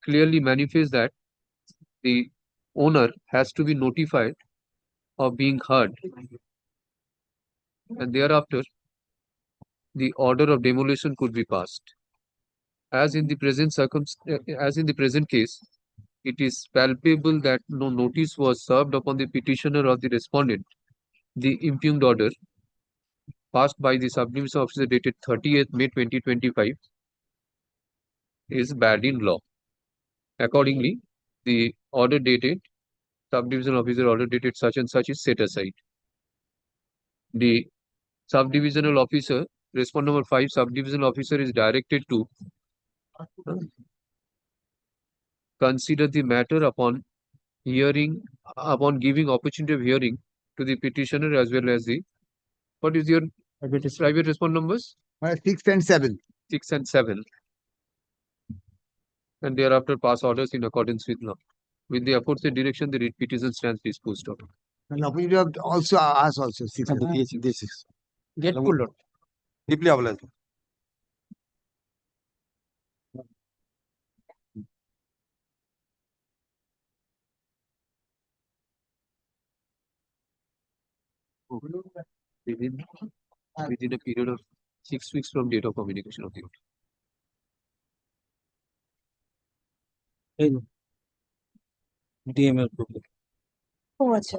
clearly manifest that the owner has to be notified of being heard, and thereafter the order of demolition could be passed. As in the present case, it is palpable that no notice was served upon the petitioner or the respondent. The impugned order passed by the subdivision officer dated 30th May 2025 is bad in law. Accordingly, the order dated, subdivision officer order dated such and such is set aside. The subdivisional officer, respond number 5, subdivisional officer is directed to consider the matter upon giving opportunity of hearing to the petitioner as well as the, what is your private respond numbers? 6 and 7. 6 and 7. And thereafter pass orders in accordance with law. With the aforesaid direction, the writ petition stands disposed of. And opportunity of also us also 6. This is. Get full. Deeply obliged. Within a period of 6 weeks from date of communication of the order. DML ও আচ্ছা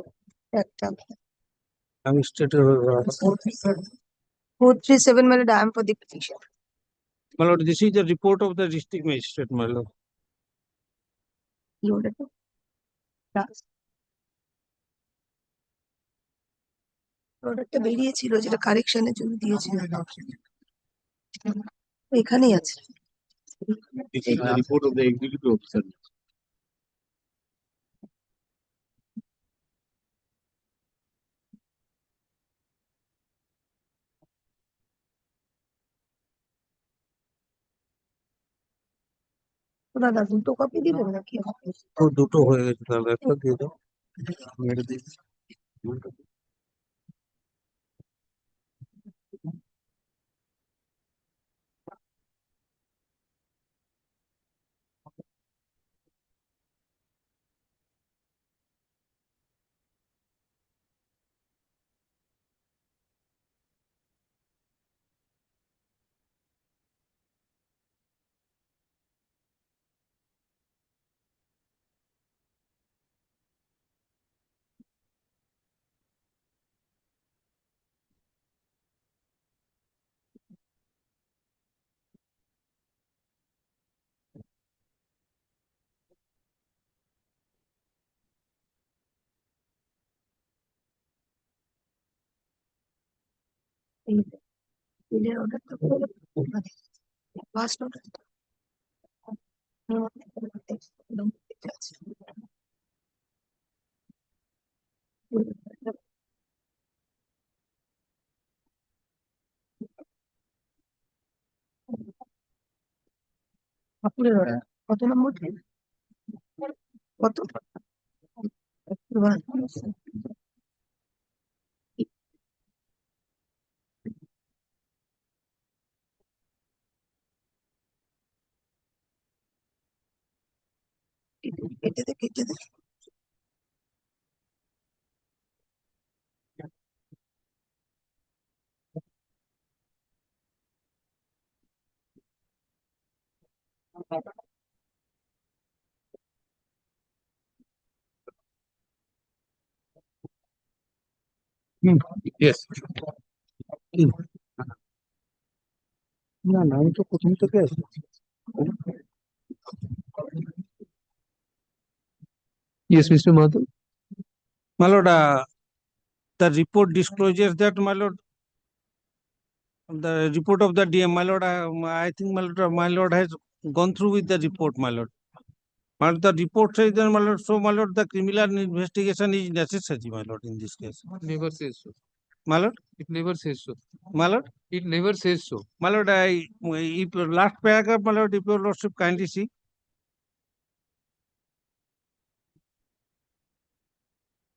একটা আমি স্টেটের 437 my lord, I am for the petition. my lord, this is the report of the district magistrate, my lord. You ordered it? Last. প্রোডাক্টটা বেরিয়েছিল যেটা কারেকশনের জন্য দিয়েছিল এখানেই আছে This is the report of the executive officer. তো দাদা দুটো কপি দিবেন নাকি তো দুটো হয়ে গেছে তাহলে একটা দিয়ে দাও মেরে দিই বিলের অর্ডারটা ফার্স্ট অর্ডারটা আপুরের অর্ডার কত নম্বর কত কেটে দে কেটে দে Yes. না না আমি তো প্রথম থেকে আছি Yes, Mr. Madhav. my lord, the report discloses that, my lord, the report of the DM, my lord, I think my lord has gone through with the report, my lord. My lord, the report says that, my lord, so my lord, the criminal investigation is necessary, my lord, in this case. Never says so. My lord, It never says so. my lord, It never says so. my lord, if last paragraph, my lord, if your lordship kindly see.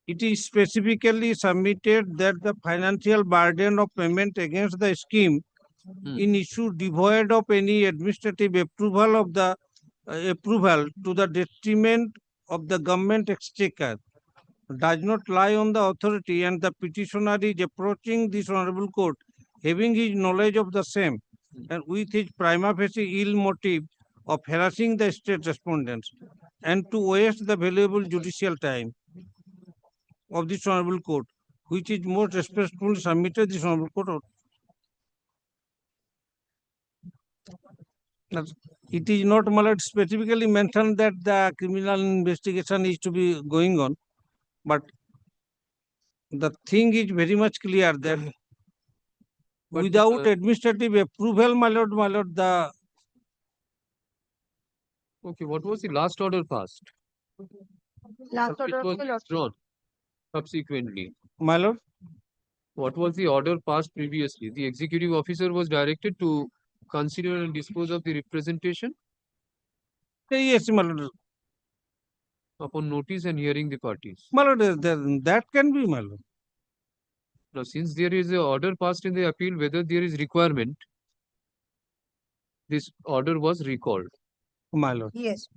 It is specifically submitted that the financial burden of payment against the scheme in issue devoid of any administrative approval of the approval to the detriment of the government exchequer does not lie on the authority, and the petitioner is approaching this honorable court having his knowledge of the same and with his prima facie ill motive of harassing the state respondents and to waste the valuable judicial time of this honorable court, which is most respectfully submitted this honorable court. It is not, my lord, specifically mentioned that the criminal investigation is to be going on, but the thing is very much clear that without administrative approval, my lord, the Okay, what was the last order passed? last order It of was the lord withdrawn subsequently. my lord, What was the order passed previously? The executive officer was directed to consider and dispose of the representation yes, my lord, upon notice and hearing the parties. my lord, that can be, my lord. Now, since there is a order passed in the appeal, whether there is requirement, this order was recalled. My lord. yes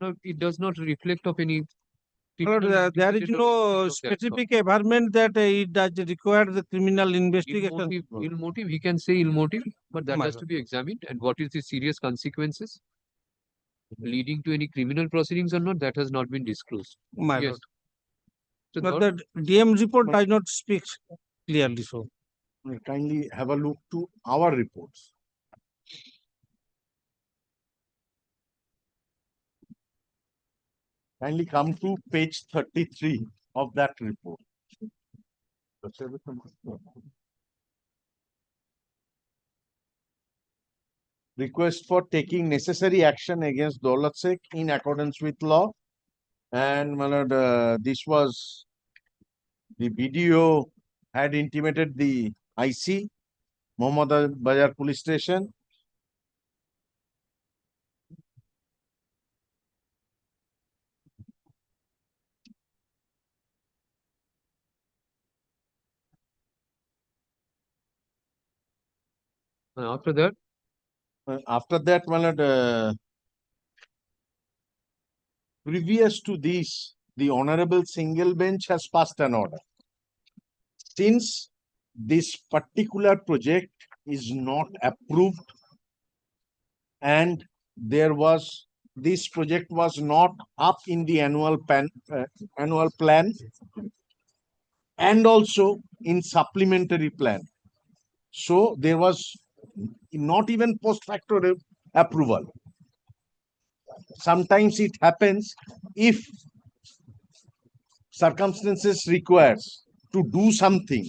Now, it does not reflect of any. My lord, there is no specific environment that it does require the criminal investigation. Ill motive, he can say ill motive, but that My has to be examined. And what is the serious consequences? leading to any criminal proceedings or not, that has not been disclosed. My Yes. lord. So But third- the DM report does not speak clearly so. Kindly have a look to our reports. Kindly come to page 33 of that report. Request for taking necessary action against Daulat Sheikh in accordance with law. And my lord, this was the video had intimated the IC, Mohammad Bazar Police Station. And after that, My lord, previous to this, the Honorable Single Bench has passed an order. Since this particular project is not approved and this project was not up in the annual plan and also in supplementary plan. So there was not even post facto approval. Sometimes it happens if circumstances requires to do something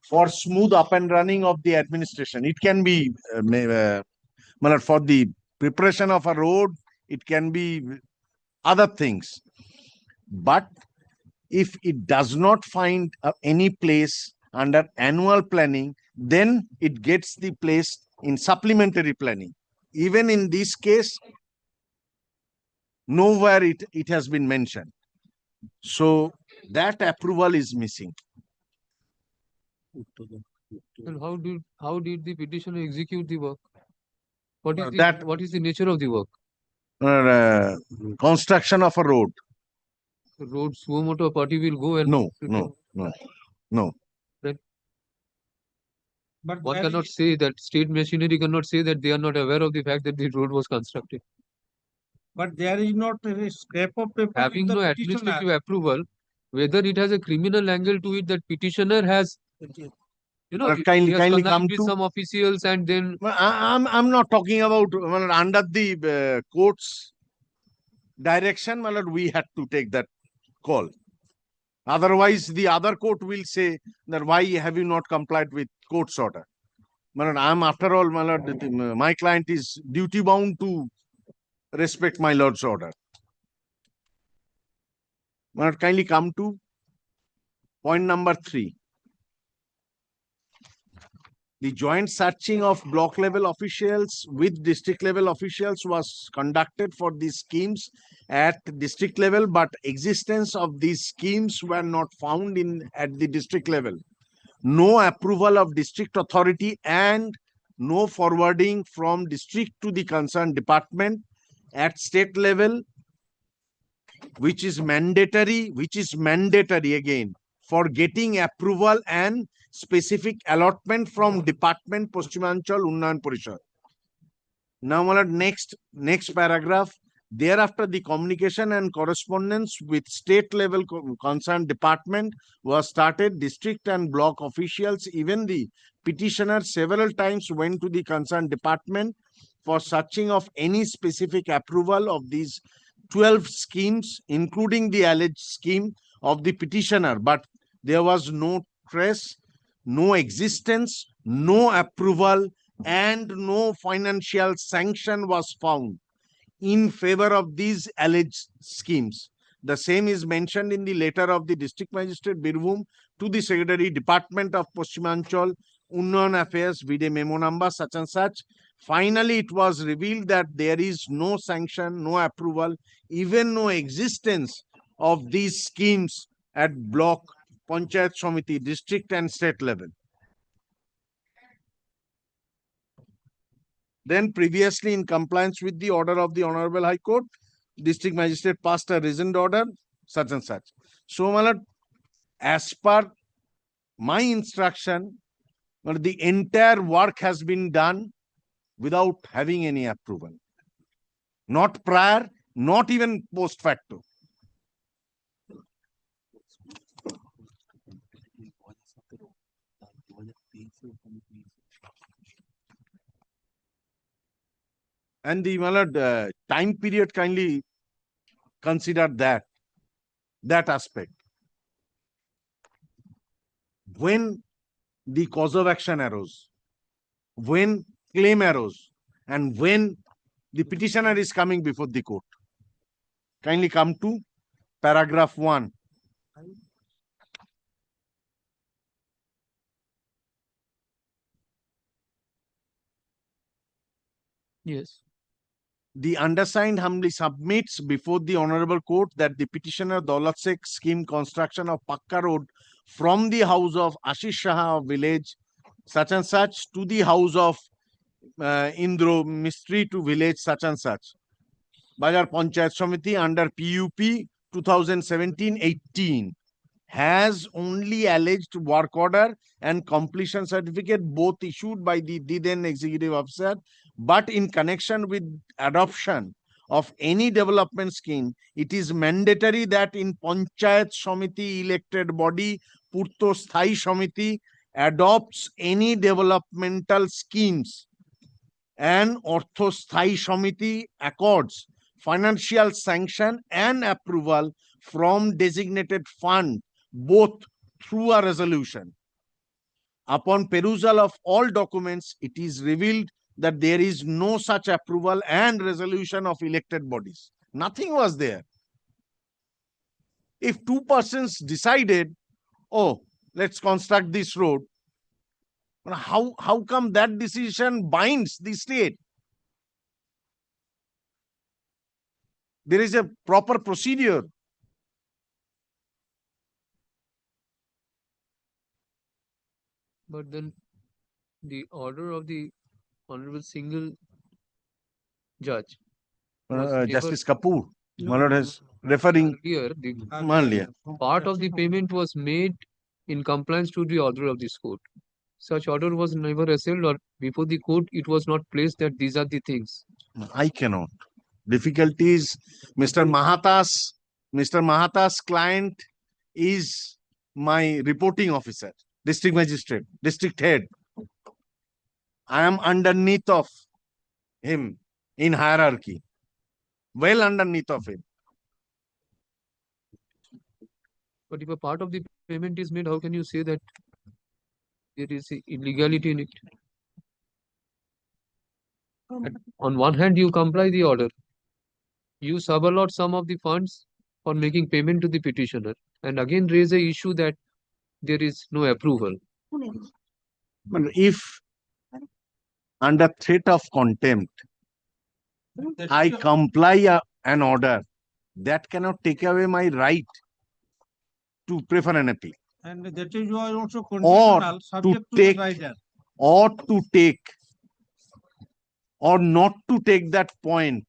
for smooth up and running of the administration. It can be for the preparation of a road, it can be other things. But if it does not find any place under annual planning, then it gets the place in supplementary planning. Even in this case, nowhere it has been mentioned. So that approval is missing. then how did the petitioner execute the work? What is That- what is the nature of the work? Construction of a road. The road suo party will go and No. Then But one there cannot is- say that state machinery cannot say that they are not aware of the fact that the road was constructed. But there is not a scrap of paper. with Having the no petitioner. administrative approval, whether it has a criminal angle to it, that petitioner has, Kindly he has connived come with to. some officials and then I'm not talking about under the court's direction. My lord, we had to take that call. Otherwise, the other court will say that why have you not complied with court's order? My lord, I'm after all, my lord, my client is duty bound to respect my lord's order. My lord, kindly come to point number 3. The joint searching of block level officials with district level officials was conducted for these schemes at district level, but existence of these schemes were not found at the district level. No approval of district authority and no forwarding from district to the concerned department at state level, which is mandatory again for getting approval and specific allotment from Department Paschim-Anchal Unnayan Parishad. Now, my lord, next paragraph. Thereafter, the communication and correspondence with state level concerned department was started. District and block officials, even the petitioner, several times went to the concerned department for searching of any specific approval of these 12 schemes, including the alleged scheme of the petitioner, but there was no trace, no existence, no approval, and no financial sanction was found in favor of these alleged schemes. The same is mentioned in the letter of the District Magistrate Birbhum to the Secretary, Department of Paschim-Anchal Unnayan Affairs, VD memo number such and such. Finally, it was revealed that there is no sanction, no approval, even no existence of these schemes at block, Panchayat Samiti, district and state level. Then previously, in compliance with the order of the Honorable High Court, District Magistrate passed a reasoned order, such and such. So, my lord, as per my instruction, the entire work has been done without having any approval. not prior, not even post facto. And the time period, kindly consider that aspect. When the cause of action arose, when claim arose, and when the petitioner is coming before the court. Kindly come to paragraph 1. Yes. The undersigned humbly submits before the honorable court that the petitioner Daulat Sheikh scheme construction of Pakka Road from the house of Ashish Shah of village such and such to the house of Indro Mistry to village such and such. Bajar Panchayat Samiti under PUP 2017-18 has only alleged work order and completion certificate both issued by the then executive officer, but in connection with adoption of any development scheme, it is mandatory that in Panchayat Samiti elected body Purto Sthai Samiti adopts any developmental schemes and Ortho Sthai Samiti accords financial sanction and approval from designated fund both through a resolution. Upon perusal of all documents, it is revealed that there is no such approval and resolution of elected bodies. Nothing was there. If two persons decided, oh, let's construct this road, how come that decision binds the state? There is a proper procedure. But then the order of the Honorable Single Judge was Justice Kapoor, my lord, is referring earlier, part of the payment was made in compliance to the order of this court. Such order was never assailed, or before the court it was not placed that these are the things. I cannot. Difficulties. Mr. Mahata's client is my reporting officer, district magistrate, district head. I am underneath of him in hierarchy, well underneath of him. But if a part of the payment is made, how can you say that there is illegality in it? On one hand, you comply the order. You suballot some of the funds for making payment to the petitioner, and again raise a issue that there is no approval. But if under threat of contempt, I comply an order, that cannot take away my right to prefer an appeal. And that is why also Or conditional, to subject to take, the rider. or to take, or not to take that point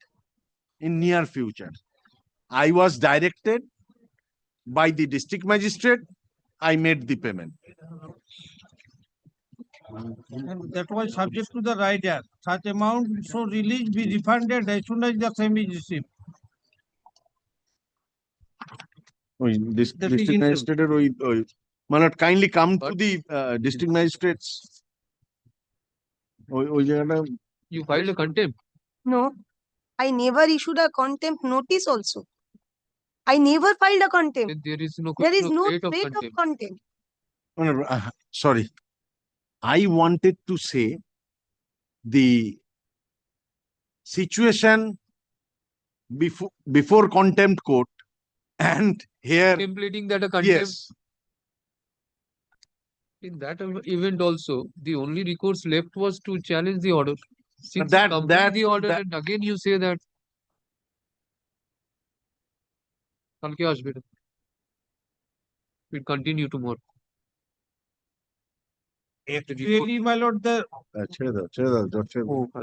in near future. I was directed by the district magistrate, I made the payment. And that was subject to the rider. Such amount so release be refunded as soon as the same is received. This That is district in- magistrate, my lord, kindly come to the district magistrates. You filed a contempt. No, I never issued a contempt notice also. I never filed a contempt. There is no There is no threat of threat of contempt. contempt. Sorry, I wanted to say the situation before contempt court and here. Contemplating that a contempt. Yes. In that event also, the only recourse left was to challenge the order. Since That- you complete that- the order, that- and again you say that কালকে আসবে না। We'll continue tomorrow. Actually, my lord, the ছেড়ে দাও, ছেড়ে দাও, জট ছেড়ে ও দাও।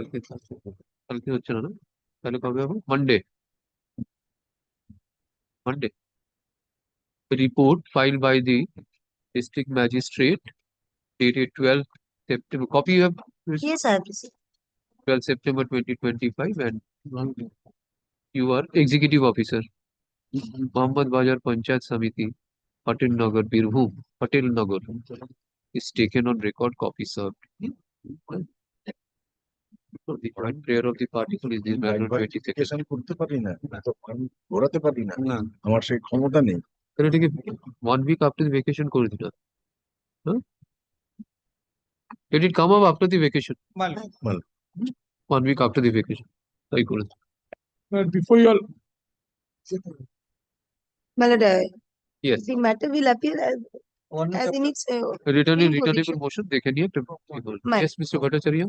কালকে হচ্ছে না, না? তাহলে কবে হবে? Monday. Monday. The report filed by the district magistrate dated 12 September. Copy you have? Yes, I have received. 12 September 2025 and You are executive officer. Mohammad Bazar Panchayat Samiti, Patel Nagar, Birbhum, Patel Nagar is taken on record, copy served. The joint prayer of the particle is this matter 22nd. করতে পারি না তো আমি ঘোরাতে পারি না আমার সেই ক্ষমতা নেই তাহলে এটাকে 1 week after the vacation করে দিন। Huh? Let it come up after the vacation. 1 week after the vacation. তাই করে দিন। Before you all. My lord, Yes. the matter will appear as in its Written in in returnable position. motion, দেখে নিয়ে একটা My- Yes, Mr. Bhattacharya.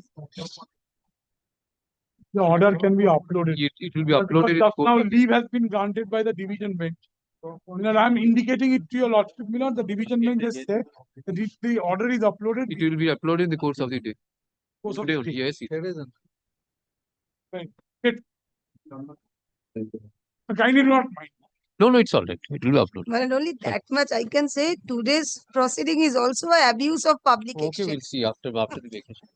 The order can be uploaded. It will be But uploaded in just court now of- leave has been granted by the division bench. Milord, I am indicating it to your lordship, Milord, the division bench has said that if the order is uploaded. It will be uploaded in the course of the day. Course of Today the only, day. yes. Kindly do not mind. No, it's all right. It will be uploaded. My lord, only that much I can say. Today's proceeding is also an abuse of Okay, publication. we'll see after the vacation.